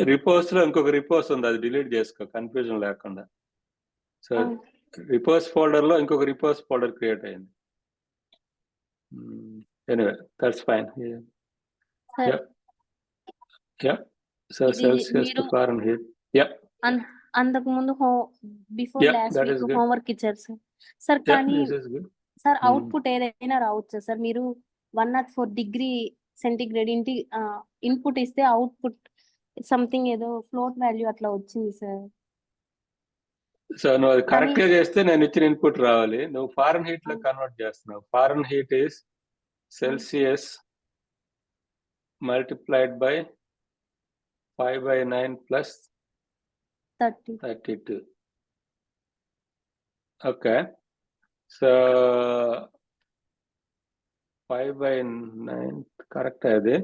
Repose లో ఇంకొక repose ఉంది, అది డిలీట్ చేసుకో కన్ఫ్యూజన్ లేకుండా. సో రిపోజ్ ఫోల్డర్ లో ఇంకొక రిపోజ్ ఫోల్డర్ క్రియేట్ అయింది. Anyway that's fine. So Celsius to Fahrenheit. అంతకు ముందు బిఫోర్ లాస్ట్ వీక్ హోంవర్క్ ఇచ్చారు సార్. కానీ సార్ అవుట్పుట్ ఏదైనా రావచ్చు సార్. మీరు 104 డిగ్రీ సెంటిగ్రేడ్ ఇన్పుట్ ఇస్తే అవుట్పుట్ సంథింగ్ ఏదో ఫ్లోట్ వాల్యూ అట్లా వచ్చింది సార్. సో నువ్వు అది కరెక్ట్ గా చేస్తే నేను ఇచ్చిన ఇన్పుట్ రావాలి. నువ్వు ఫారెన్ హీట్ లో కన్వర్ట్ చేస్తున్నావు. Fahrenheit is Celsius multiplied by 5/9 plus 32. Okay, so 5/9 correct అది.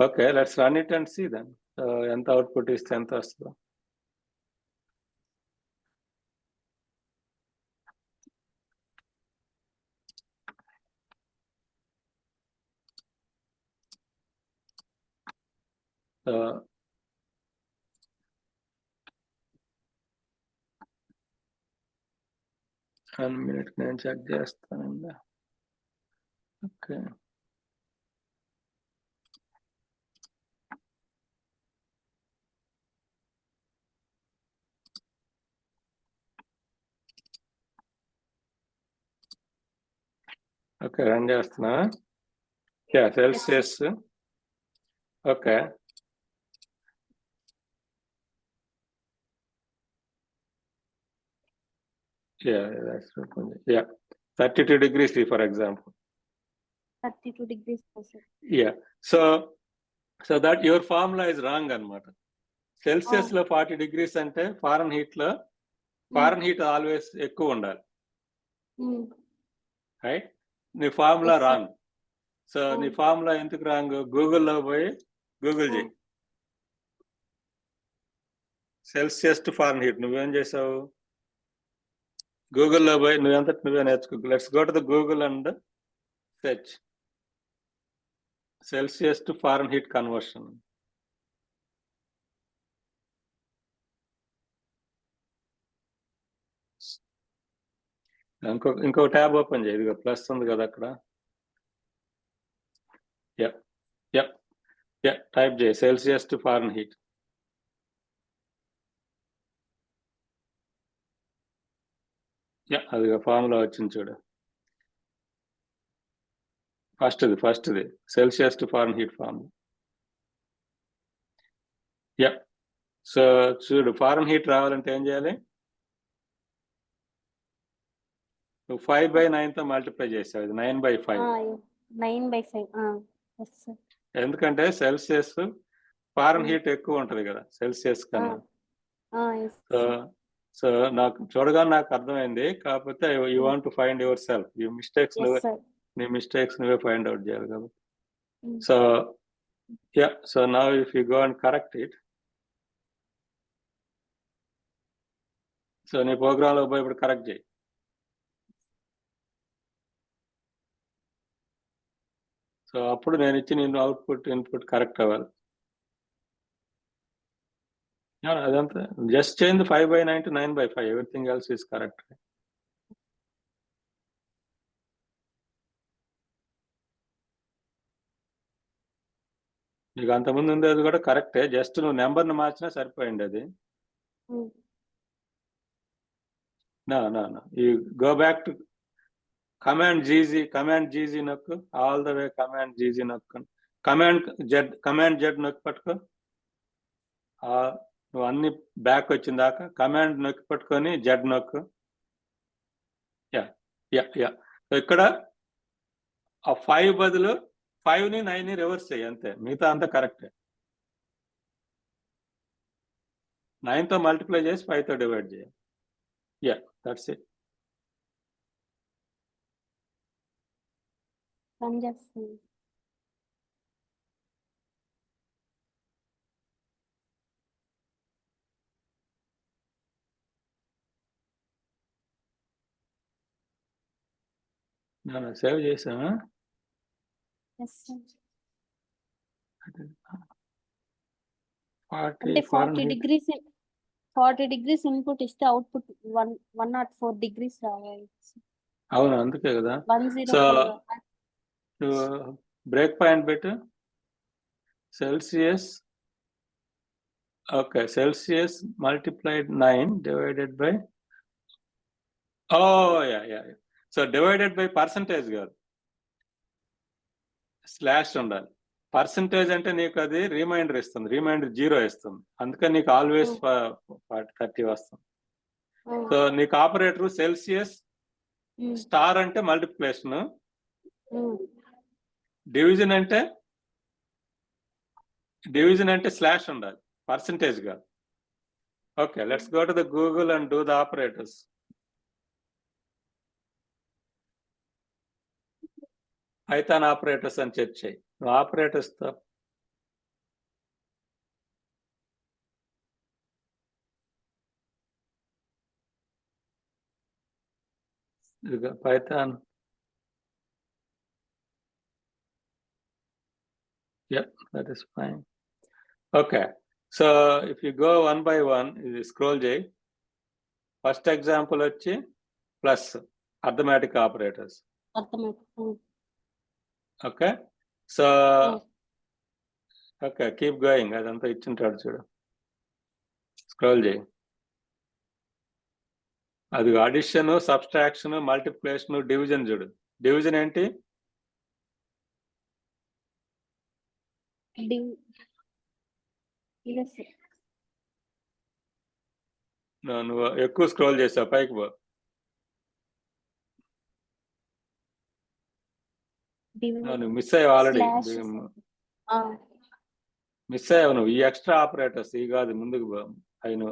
Okay, let's run it and see then ఎంత అవుట్పుట్ ఇస్తే ఎంత వస్తుందో. వన్ మినిట్ నేను చెక్ చేస్తానండి. ఓకే, ఓకే రన్ చేస్తున్నా. Celsius. Okay, that's yeah 32 degrees for example. 32 degrees. Yeah, so that your formula is wrong anamata. Celsius lo 40 degrees ante Fahrenheit lo Fahrenheit always ekku undali, right? Nee formula wrong. So nee formula enduku wrong? Google lo poyi Google cheyi Celsius to Fahrenheit. నువ్వేం చేసావు? గూగుల్లో పోయి నువ్వే నేర్చుకో. Let's go to the Google and search Celsius to Fahrenheit conversion. ఇంకో tab open చేయి. ఇదిగో plus ఉంది కదా అక్కడ. టైప్ చేయి సెల్సియస్ టు ఫారెన్హీట్. అదిగో ఫార్ములా వచ్చింది చూడు. ఫస్ట్ది Celsius to Fahrenheit formula. So చూడు, ఫారెన్హీట్ రావాలంటే ఏం చేయాలి? నువ్వు 5/9తో మల్టిప్లై చేసావు. ఇది 9/5. 9/5. ఎందుకంటే సెల్సియస్ ఫారెన్హీట్ ఎక్కువ ఉంటది కదా సెల్సియస్ కన్నా. సో నాకు చూడగానే నాకు అర్థమైంది. కాకపోతే you want to find your self. నీ మిస్టేక్స్ నువ్వే ఫైండ్ అవుట్ చేయాలి కాబట్టి. So now if you go and correct it. So నీ ప్రోగ్రామ్ లో పోయి ఇప్పుడు కరెక్ట్ చేయి. సో అప్పుడు నేను ఇచ్చిన అవుట్పుట్ ఇన్పుట్ కరెక్ట్ అవ్వాలి. అదంతా just change 5/9 to 9/5. Everything else is correct. నీకు అంతకుముందు ఉండేది కూడా కరెక్టే, జస్ట్ నువ్వు నెంబర్ని మార్చినా సరిపోయింది అది. నా you go back to command GG నొక్కు. All the way command GG నొక్కు. కమాండ్ జెడ్ నొక్కి పట్టుకో. నువ్వు అన్ని బ్యాక్ వచ్చిన దాకా కమాండ్ నొక్కి పట్టుకొని జెడ్ నొక్కు. ఇక్కడ ఆ 5 బదులు 5ని 9ని రివర్స్ చేయి అంతే. మిగతా అంతా కరెక్టే. 9తో మల్టిప్లై చేసి 5తో డివైడ్ చేయాలి. That's it. సేవ్ చేసామా? అంటే 40 degrees ఇన్పుట్ ఇస్తే అవుట్పుట్ 104 degrees రావాలి. అవును, అందుకే కదా. 104. బ్రేక్ పాయింట్ పెట్టు. Celsius. Okay, Celsius multiplied 9 divided by, so divided by percentage కాదు, స్లాష్ ఉండాలి. పర్సంటేజ్ అంటే నీకు అది రిమైండర్ ఇస్తుంది, రిమైండర్ 0 ఇస్తుంది, అందుకని నీకు ఆల్వేస్ 30 వస్తుంది. సో నీకు ఆపరేటర్ సెల్సియస్, స్టార్ అంటే మల్టిప్లికేషన్, డివిజన్ అంటే స్లాష్ ఉండాలి, పర్సంటేజ్ కాదు. Okay, let's go to the Google and do the operators. Python operators అని సెర్చ్ చేయి. ఆపరేటర్స్ తో Python, yeah, that is fine. Okay, so if you go one by one, ఇది scroll చేయి. First example వచ్చి plus arithmetic operators. Okay, so okay, keep going. అదంతా ఇచ్చింటాడు చూడు, scroll చేయి. అది అడిషన్, సబ్స్ట్రాక్షన్, మల్టిప్లికేషన్, డివిజన్ చూడు. డివిజన్ ఏంటి? నువ్వు ఎక్కువ స్క్రోల్ చేసావు, పైకి పో. నువ్వు మిస్ అయ్యావు ఆల్రెడీ, మిస్ అయ్యావు నువ్వు. ఈ ఎక్స్ట్రా ఆపరేటర్స్ ఈ కాదు, ముందుకు పో. అయిన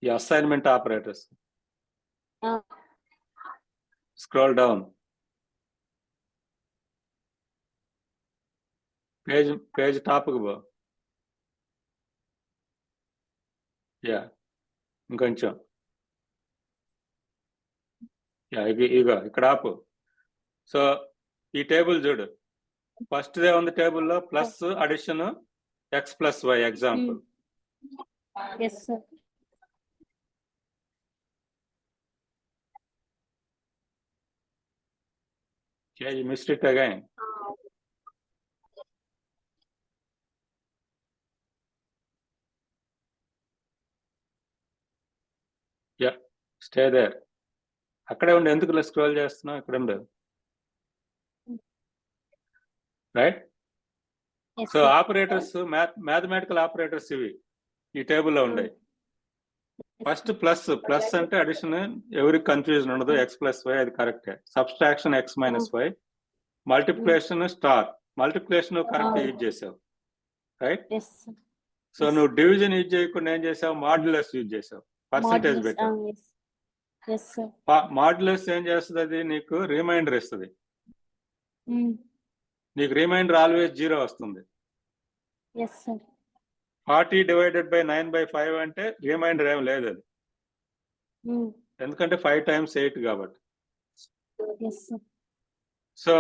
ఈ assignment operators, scroll down. Page టాప్కి పో. యా, ఇంకొంచెం. యా, ఇగో ఇక్కడ ఆపు. సో ఈ టేబుల్ చూడు. ఫస్ట్ దే ఉంది టేబుల్లో plus, addition, x plus y example. Yeah, you missed it again. Yeah, stay there. అక్కడే ఉండి ఎందుకు స్క్రోల్ చేస్తున్నావు? ఇక్కడ ఉండు, right? So operators, mathematical operators ఇవి ఈ టేబుల్లో ఉన్నాయి. ఫస్ట్ ప్లస్ అంటే అడిషన్, ఎవరికి కన్ఫ్యూజన్ ఉండదు, ఎక్స్ ప్లస్ వై అది కరెక్టే. Subtraction x minus y. Multiplication star, multiplication correct use చేసావు, రైట్? సో నువ్వు డివిజన్ యూజ్ చేయకుండా ఏం చేసావు? మాడ్యులస్ యూజ్ చేసావు, పర్సంటేజ్ పెట్టావు. మాడ్యులస్ ఏం చేస్తుంది? అది నీకు రిమైండర్ ఇస్తుంది. నీకు రిమైండర్ ఆల్వేస్ 0 వస్తుంది. 40 డివైడెడ్ బై 9/5 అంటే రిమైండర్ ఏం లేదు అది, ఎందుకంటే 5 times 8 కాబట్టి. సో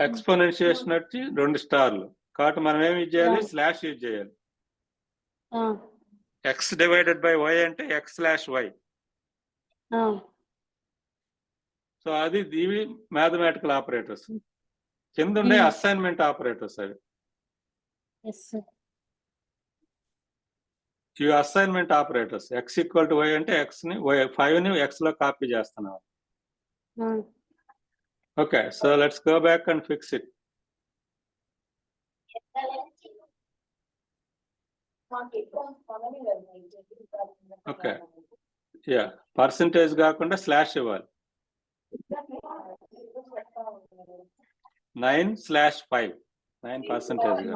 ఎక్స్పోనెన్షియేషన్ వచ్చి 2 స్టార్లు కాబట్టి మనం ఏమి యూజ్ చేయాలి? స్లాష్ యూజ్ చేయాలి. ఎక్స్ డివైడెడ్ బై వై అంటే ఎక్స్ స్లాష్ వై. సో అది ఇవి మ్యాథమెటికల్ ఆపరేటర్స్. కింద ఉండే అసైన్మెంట్ ఆపరేటర్స్ అవి. ఇవి assignment operators. X equal to y అంటే ఎక్స్ ని 5 ని ఎక్స్ లో కాపీ చేస్తున్నావు. Okay, so let's go back and fix it. Okay, ya, percentage కాకుండా స్లాష్ ఇవ్వాలి. 9/5, 9% గా.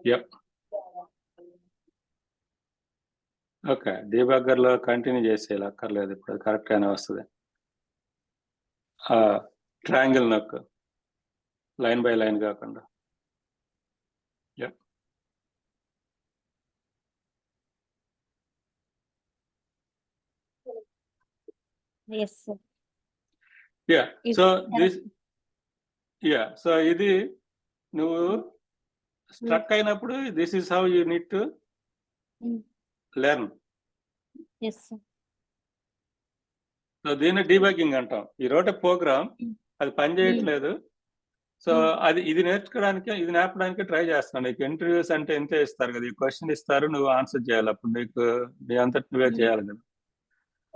Yep. ఓకే, డీబగ్గర్ లో కంటిన్యూ చేసేయాలి, అక్కర్లేదు ఇప్పుడు, కరెక్ట్ గానే వస్తుంది. ట్రయాంగిల్ నొక్కు. లైన్ బై లైన్ కాకుండా. Yes, sir. Yeah. So this, yeah. So ఇది నువ్వు స్ట్రక్ అయినప్పుడు this is how you need to learn. Yes, sir. So దీన్ని డీబగ్గింగ్ అంటాం. ఈ రోట ప్రోగ్రామ్ అది పని చేయట్లేదు. సో అది ఇది నేర్చుకోవడానికి, ఇది నేర్పడానికి ట్రై చేస్తాను. నీకు ఇంటర్వ్యూస్ అంటే ఎంతే ఇస్తారు కదా, ఈ క్వశ్చన్ ఇస్తారు, నువ్వు ఆన్సర్ చేయాలి. అప్పుడు నీకు నీ అంతటి నువ్వే చేయాలి కదా.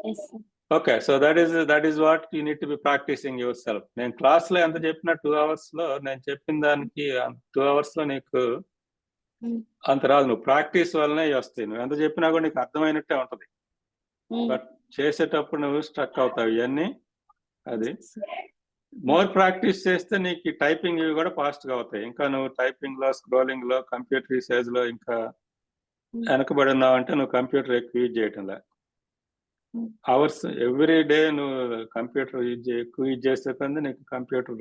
Yes, sir. Okay, so that is what you need to be practicing yourself. నేను క్లాస్ లో ఎంత చెప్పినా 2 hours లో నేను చెప్పిన దానికి 2 hours లో నీకు అంత రాదు. నువ్వు ప్రాక్టీస్ వల్లనే వస్తాయి. నువ్వు ఎంత చెప్పినా కూడా నీకు అర్థమైనట్టే ఉంటది. బట్ చేసేటప్పుడు నువ్వు స్ట్రక్ అవుతావు. ఇవన్నీ అది మోర్ ప్రాక్టీస్ చేస్తే నీకు టైపింగ్ ఇవి కూడా ఫాస్ట్ గా అవుతాయి. ఇంకా నువ్వు టైపింగ్ లో, స్క్రోలింగ్ లో, కంప్యూటర్ యూసేజ్ లో ఇంకా వెనకబడి ఉన్నావు అంటే నువ్వు కంప్యూటర్ ఎక్కువ యూజ్ చేయటం లే. అవర్స్ ఎవ్రీ డే నువ్వు కంప్యూటర్ ఎక్కువ యూజ్ చేస్తే కానీ నీకు కంప్యూటర్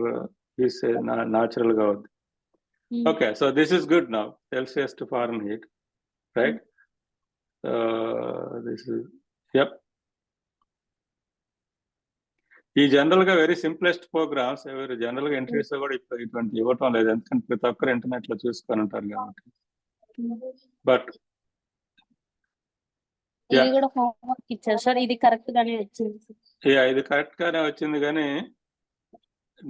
యూజ్ న్యాచురల్ గా అవుద్ది. Okay, so this is good now. Celsius to Fahrenheit, right? This is yup. ఈ జనరల్ గా వెరీ సింప్లెస్ట్ ప్రోగ్రామ్స్ ఎవరు జనరల్ గా ఇంటర్వ్యూస్ కూడా ఇటువంటి ఇవ్వటం లేదు, ఎందుకంటే ప్రతి ఒక్కరు ఇంటర్నెట్ లో చూసుకొని ఉంటారు కాబట్టి. బట్ ఇది కూడా హోంవర్క్ ఇచ్చారు సార్, ఇది కరెక్ట్ గానే వచ్చింది. ఇది కరెక్ట్ గానే వచ్చింది, కానీ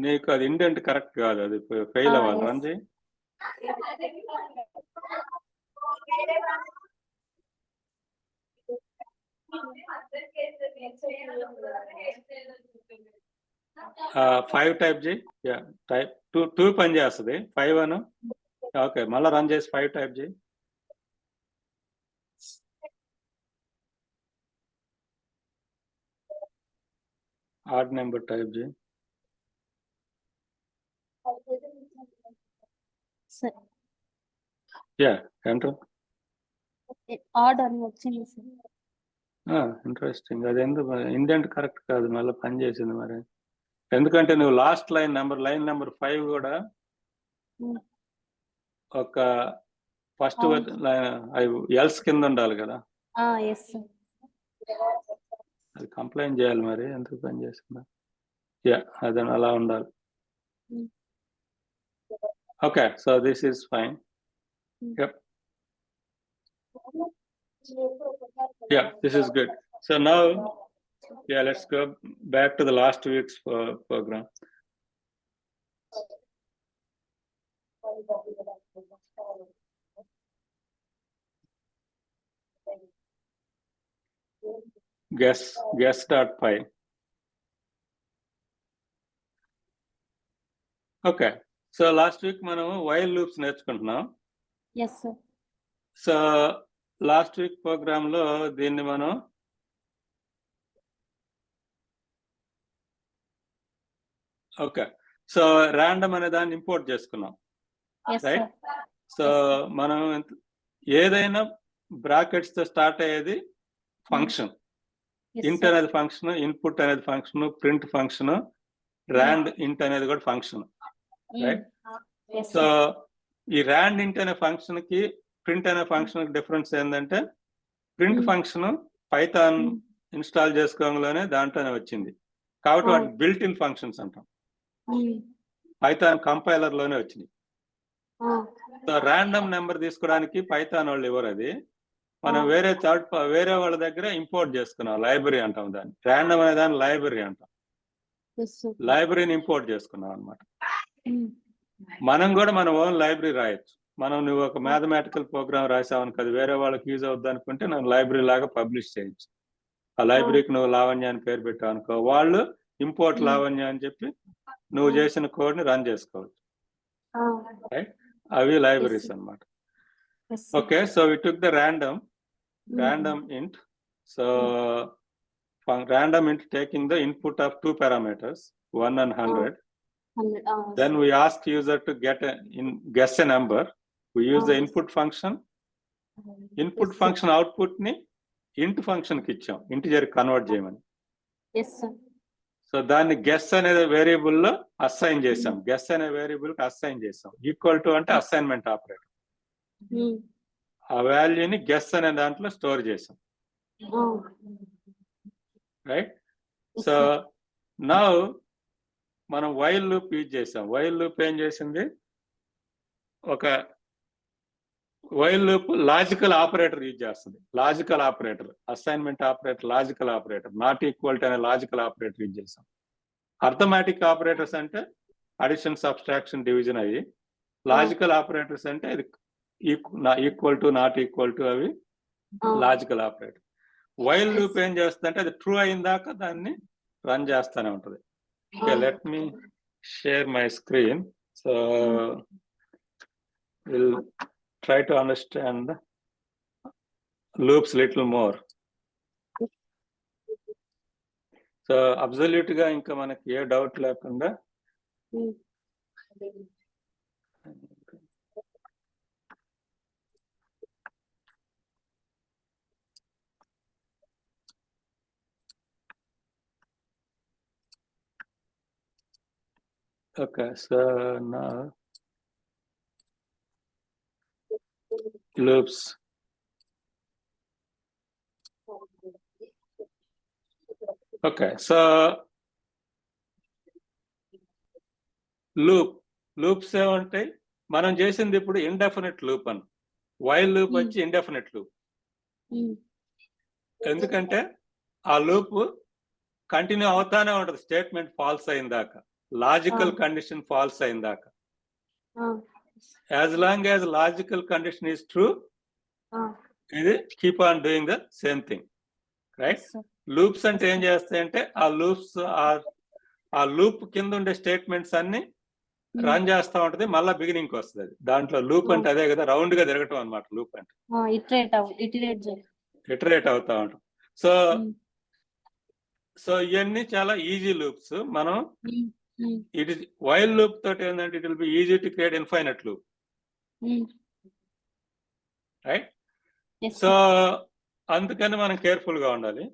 నీకు అది ఇండెంట్ కరెక్ట్ కాదు, అది ఫెయిల్ అవ్వాలి. రన్ చేయి. ఫైవ్ టైప్ చేయి. టైప్ 2 పని చేస్తుంది. 5 అను. ఓకే, మళ్ళీ రన్ చేసి 5 టైప్ చేయి. ఆడ్ నెంబర్ టైప్ చేయి. ఎంటర్. ఆడ్ అని వచ్చింది సార్. ఇంట్రెస్టింగ్. అది ఎందుకు ఇండెంట్ కరెక్ట్ కాదు, మళ్ళీ పని చేసింది మరి. ఎందుకంటే నువ్వు లాస్ట్ లైన్ నెంబర్ 5 కూడా ఒక ఫస్ట్ ఎల్స్ కింద ఉండాలి కదా. అది కంప్లైంట్ చేయాలి మరి, ఎందుకు పని చేస్తుందా. అది అలా ఉండాలి. Okay, so this is fine. This is good. So now, let's go back to the last week's program. Guess.py. Okay, so last week మనం while loops నేర్చుకుంటున్నాం. Yes sir. So last week program లో దీన్ని మనం so random అనే దాన్ని import చేసుకున్నాం, right? So మనం ఏదైనా బ్రాకెట్స్ తో స్టార్ట్ అయ్యేది ఫంక్షన్. ఇంట్ అనేది ఫంక్షన్, ఇన్పుట్ అనేది ఫంక్షన్, ప్రింట్ ఫంక్షన్, ర్యాండ్ ఇంట్ అనేది కూడా ఫంక్షన్, రైట్? సో ఈ ర్యాండ్ ఇంట్ అనే ఫంక్షన్ కి ప్రింట్ అనే ఫంక్షన్ డిఫరెన్స్ ఏంటంటే, ప్రింట్ ఫంక్షన్ పైథాన్ ఇన్స్టాల్ చేసుకోగానే దాంట్లోనే వచ్చింది కాబట్టి వాటి బిల్ట్ ఇన్ ఫంక్షన్స్ అంటాం. పైథాన్ కంపైలర్ లోనే వచ్చింది. సో ర్యాండమ్ నెంబర్ తీసుకోవడానికి పైథాన్ వాళ్ళు ఇవ్వరు, అది మనం వేరే వాళ్ళ దగ్గర ఇంపోర్ట్ చేసుకున్నాం. లైబ్రరీ అంటాం దాన్ని. ర్యాండమ్ అనే దాన్ని లైబ్రరీ అంటాం. లైబ్రరీని ఇంపోర్ట్ చేసుకున్నాం అనమాట. మనం కూడా మన ఓన్ లైబ్రరీ రాయొచ్చు. నువ్వు ఒక మ్యాథమెటికల్ ప్రోగ్రామ్ రాసావని కదా, వేరే వాళ్ళకి యూజ్ అవుద్ది అనుకుంటే నువ్వు లైబ్రరీ లాగా పబ్లిష్ చేయొచ్చు. ఆ లైబ్రరీకి నువ్వు లావణ్య అని పేరు పెట్టావు అనుకో, వాళ్ళు ఇంపోర్ట్ లావణ్య అని చెప్పి నువ్వు చేసిన కోడ్ ని రన్ చేసుకోవచ్చు. అవి లైబ్రరీస్ అన్నమాట. Okay, so we took the random int. So random int taking the input of 2 parameters, 1 and 100. Then we ask user to guess a number. We use the input function. Input function output ni int function ki ichcham, integer convert cheyamani. Yes sir. So దాన్ని guess అనే variable లో assign చేసాం. Guess అనే variable కి assign చేసాం. Equal to అంటే assignment operator. ఆ వాల్యూని గెస్ అనే దాంట్లో స్టోర్ చేసాం. రైట్. సో నౌ మనం వైల్ లూప్ యూజ్ చేసాం. వైల్ లూప్ ఏం చేసింది, ఒక while loop logical operator use చేస్తుంది. Logical operator, assignment operator, logical operator, not equal to అనే లాజికల్ ఆపరేటర్ యూజ్ చేసాం. అర్థమాటిక్ ఆపరేటర్స్ అంటే అడిషన్, సబ్స్ట్రాక్షన్, డివిజన్ అవి. లాజికల్ ఆపరేటర్స్ అంటే ఇది equal to, not equal to, అవి లాజికల్ ఆపరేటర్. వైల్ లూప్ ఏం చేస్తుంది అంటే అది ట్రూ అయిన దాకా దాన్ని రన్ చేస్తూనే ఉంటుంది. Okay, let me share my screen. So will try to understand the loops little more. So absolute గా ఇంకా మనకి ఏ డౌట్ లేకుండా okay, so now loops. Okay, so loops ఏమంటాయి, మనం చేసింది ఇప్పుడు ఇండెఫినెట్ లూప్ అని. వైల్ లూప్ వచ్చి ఇండెఫినెట్ లూప్. ఎందుకంటే ఆ లూప్ కంటిన్యూ అవుతానే ఉంటది స్టేట్మెంట్ ఫాల్స్ అయిన దాకా, లాజికల్ కండిషన్ ఫాల్స్ అయిన దాకా. As long as logical condition is true, ఇది keep on doing the same thing. Right. Loops అంటే ఏం చేస్తాయంటే ఆ లూప్ కింద ఉండే స్టేట్మెంట్స్ అన్ని రన్ చేస్తా ఉంటది, మళ్ళీ బిగినింగ్ కి వస్తుంది. అది దాంట్లో లూప్ అంటే అదే కదా, రౌండ్ గా తిరగటం అనమాట లూప్ అంటే. ఇటరేట్ అవుతా ఉంటాం. సో ఇవన్నీ చాలా ఈజీ లూప్స్. మనం ఇట్ ఇస్ వైల్ లూప్ తోటి ఏంటంటే it will be easy to create infinite loop. Right. So అందుకని మనం కేర్ఫుల్ గా ఉండాలి.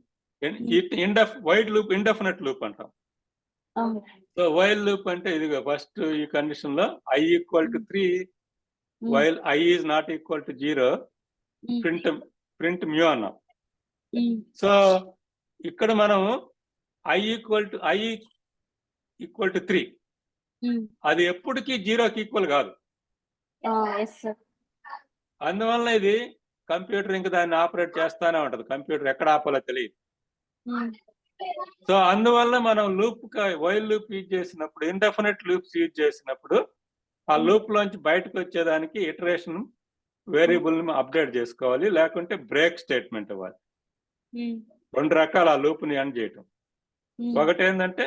వైల్ లూప్ ఇండెఫినెట్ లూప్ అంటాం. సో వైల్ లూప్ అంటే ఇదిగో ఫస్ట్ ఈ కండిషన్ లో i equal to 3 while i is not equal to 0 print mu అన్నాం. సో ఇక్కడ మనం i ఈక్వల్ టు 3 అది ఎప్పటికీ 0కి ఈక్వల్ కాదు. అందువల్ల ఇది కంప్యూటర్ ఇంకా దాన్ని ఆపరేట్ చేస్తానే ఉంటది. కంప్యూటర్ ఎక్కడ ఆపాలో తెలియదు. సో అందువల్ల మనం వైల్ లూప్ యూజ్ చేసినప్పుడు, ఇండెఫినెట్ లూప్స్ యూజ్ చేసినప్పుడు ఆ లూప్ లోంచి బయటకు వచ్చేదానికి ఇటరేషన్ వేరియబుల్ ని అప్డేట్ చేసుకోవాలి, లేకుంటే బ్రేక్ స్టేట్మెంట్ ఇవ్వాలి. రెండు రకాల ఆ లూప్ ని ఎండ్ చేయటం. ఒకటి ఏంటంటే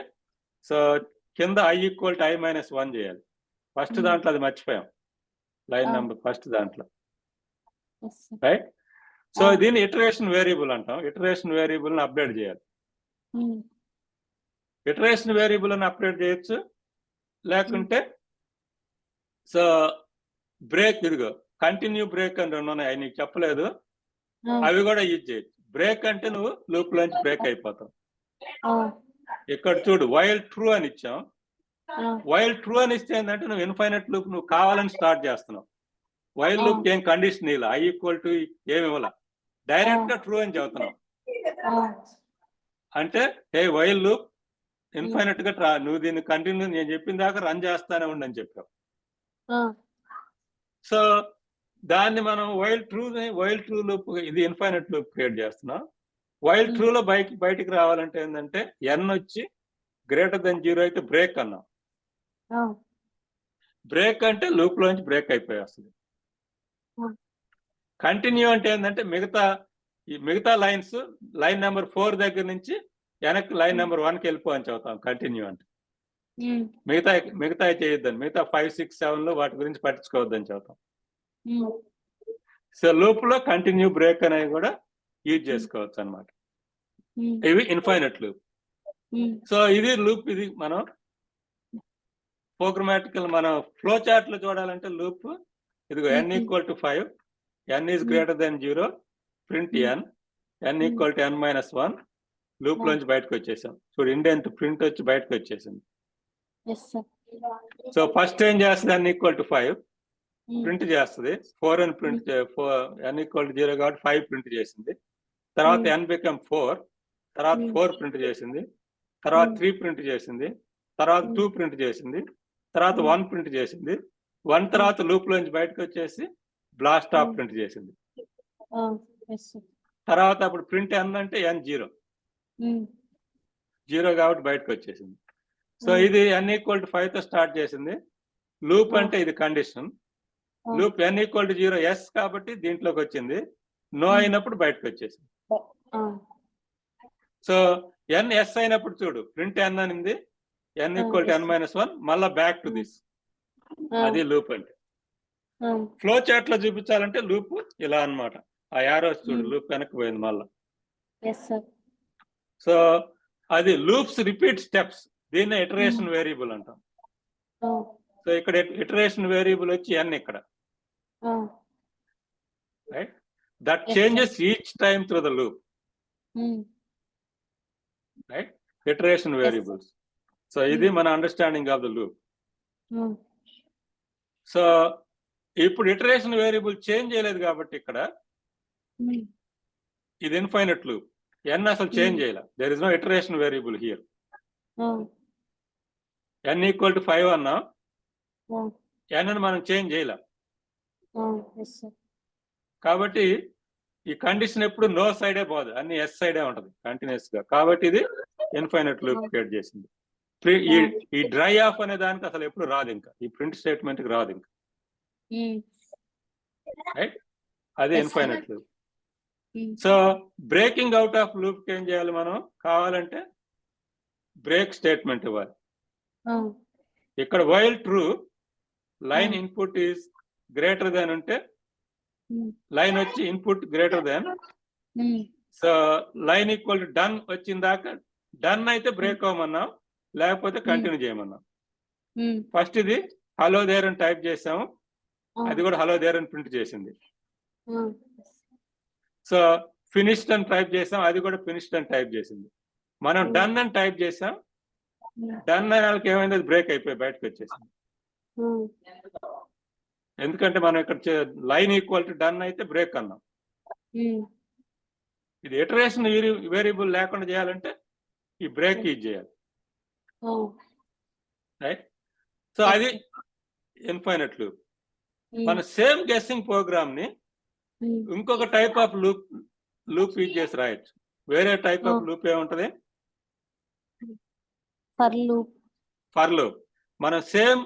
సో కింద i equal to i minus 1 చేయాలి. ఫస్ట్ దాంట్లో అది మర్చిపోయాం, లైన్ నెంబర్ ఫస్ట్ దాంట్లో. రైట్. సో దీన్ని ఇటరేషన్ వేరియబుల్ అంటాం. ఇటరేషన్ వేరియబుల్ ని అప్డేట్ చేయాలి. ఇటరేషన్ వేరియబుల్ అని అప్డేట్ చేయొచ్చు, లేకుంటే సో బ్రేక్, ఇదిగో కంటిన్యూ బ్రేక్ అని రెండు ఉన్నాయి, నీకు చెప్పలేదు, అవి కూడా యూజ్ చేయొచ్చు. బ్రేక్ అంటే నువ్వు లూప్ లోంచి బ్రేక్ అయిపోతావు. ఇక్కడ చూడు, వైల్ ట్రూ అని ఇచ్చాం. వైల్ ట్రూ అని ఇస్తే ఏంటంటే నువ్వు ఇన్ఫైనట్ లూప్ నువ్వు కావాలని స్టార్ట్ చేస్తున్నావు. వైల్ లూప్ ఏం కండిషన్ ఇలా i ఈక్వల్ టు ఏమి ఇవ్వాల, డైరెక్ట్ గా ట్రూ అని చెబుతున్నావు. అంటే ఏ వైల్ లూప్ ఇన్ఫైనట్ గా నువ్వు దీన్ని కంటిన్యూ నేను చెప్పిన దాకా రన్ చేస్తానే ఉండని చెప్పావు. సో దాన్ని మనం వైల్ ట్రూ లూప్, ఇది ఇన్ఫైనట్ లూప్ క్రియేట్ చేస్తున్నాం. వైల్ ట్రూ లో బయటికి రావాలంటే ఏంటంటే n వచ్చి గ్రేటర్ దెన్ 0 అయితే బ్రేక్ అన్నాం. బ్రేక్ అంటే లూప్ లోంచి బ్రేక్ అయిపోయి వస్తుంది. కంటిన్యూ అంటే ఏంటంటే మిగతా లైన్స్, లైన్ నెంబర్ 4 దగ్గర నుంచి వెనక్కి లైన్ నెంబర్ 1కి వెళ్ళిపో అని చెబుతాం కంటిన్యూ అంటే. మిగతా చేయొద్దని, మిగతా 5, 6, 7 వాటి గురించి పట్టించుకోవద్దని చెబుతాం. సో లూప్ లో కంటిన్యూ, బ్రేక్ అనేవి కూడా యూజ్ చేసుకోవచ్చు అన్నమాట. ఇవి ఇన్ఫైనట్ లూప్. సో ఇది లూప్. ఇది మనం ప్రోగ్రామాటికల్, మనం ఫ్లో చార్ట్ లో చూడాలంటే లూప్ ఇదిగో n equal to 5, n is greater than 0, print n equal to n minus 1, loop లోంచి బయటకు వచ్చేసాం. చూడు ఇండెంట్ ప్రింట్ వచ్చి బయటకు వచ్చేసింది. Yes sir. సో ఫస్ట్ ఏం చేస్తుంది n ఈక్వల్ టు 5 ప్రింట్ చేస్తుంది. 4 అని ప్రింట్ n ఈక్వల్ టు 0 కాబట్టి 5 ప్రింట్ చేసింది. తర్వాత n బికమ్ 4, తర్వాత 4 ప్రింట్ చేసింది, తర్వాత 3 ప్రింట్ చేసింది, తర్వాత 2 ప్రింట్ చేసింది, తర్వాత 1 ప్రింట్ చేసింది. 1 తర్వాత లూప్ లోంచి బయటకు వచ్చేసి బ్లాస్ట్ ఆఫ్ ప్రింట్ చేసింది. తర్వాత అప్పుడు ప్రింట్ n అంటే n 0 కాబట్టి బయటకు వచ్చేసింది. సో ఇది n ఈక్వల్ టు 5 తో స్టార్ట్ చేసింది. లూప్ అంటే ఇది condition. Loop n equal to 0 ఎస్ కాబట్టి దీంట్లోకి వచ్చింది. నో అయినప్పుడు బయటకు వచ్చేసింది. సో n ఎస్ అయినప్పుడు చూడు ప్రింట్ n అనింది, n equal to n minus 1, మళ్ళా బ్యాక్ టు దిస్. అది లూప్ అంటే. ఫ్లో చార్ట్ లో చూపించాలంటే లూప్ ఇలా అన్నమాట. ఆ యారోస్ చూడు లూప్ వెనక్కి పోయింది మళ్ళా. సో అది లూప్స్ రిపీట్ స్టెప్స్. దీన్ని ఇటరేషన్ వేరియబుల్ అంటాం. సో ఇక్కడ ఇటరేషన్ వేరియబుల్ వచ్చి n ఇక్కడ, right? That changes each time through the loop, right? Iteration variables. So ఇది మన understanding of the loop. So ఇప్పుడు ఇటరేషన్ వేరియబుల్ చేంజ్ చేయలేదు కాబట్టి ఇక్కడ ఇది ఇన్ఫైనట్ లూప్. n అసలు చేంజ్ చేయాల. There is no iteration variable here. n equal to 5 అన్నా n ని మనం చేంజ్ చేయాల. కాబట్టి ఈ కండిషన్ ఎప్పుడు నో సైడే పోదు, అన్ని ఎస్ సైడే ఉంటది కంటిన్యూస్ గా. కాబట్టి ఇది ఇన్ఫైనట్ లూప్ క్రియేట్ చేసింది. ఈ డ్రై ఆఫ్ అనే దానికి అసలు ఎప్పుడు రాదు, ఇంకా ఈ ప్రింట్ స్టేట్మెంట్ కి రాదు ఇంకా, రైట్? అది infinite loop. So breaking out of loop ఏం చేయాలి మనం? కావాలంటే బ్రేక్ స్టేట్మెంట్ ఇవ్వాలి. ఇక్కడ while true line input is greater than ఉంటే లైన్ వచ్చి input greater than. So line equal to done వచ్చిందాక డన్ అయితే బ్రేక్ అవ్వమన్నాం, లేకపోతే కంటిన్యూ చేయమన్నాం. ఫస్ట్ ఇది హలో దేర్ అని టైప్ చేసాము, అది కూడా హలో దేర్ అని ప్రింట్ చేసింది. సో ఫినిష్డ్ అని టైప్ చేసాం, అది కూడా ఫినిష్డ్ అని టైప్ చేసింది. మనం డన్ అని టైప్ చేసాం, డన్ అయిన వాళ్ళకి ఏమైంది, అది బ్రేక్ అయిపోయి బయటకు వచ్చేసింది. ఎందుకంటే మనం ఇక్కడ లైన్ ఈక్వల్ టు డన్ అయితే బ్రేక్ అన్నాం. ఇది ఇటరేషన్ వేరియబుల్ లేకుండా చేయాలంటే ఈ బ్రేక్ యూజ్ చేయాలి, రైట్? సో అది ఇన్ఫైనట్ లూప్. మన సేమ్ గెస్సింగ్ ప్రోగ్రామ్ ని ఇంకొక టైప్ ఆఫ్ లూప్ యూజ్ చేసి రాయొచ్చు. వేరే టైప్ ఆఫ్ లూప్ ఏముంటది? For loop. మనం సేమ్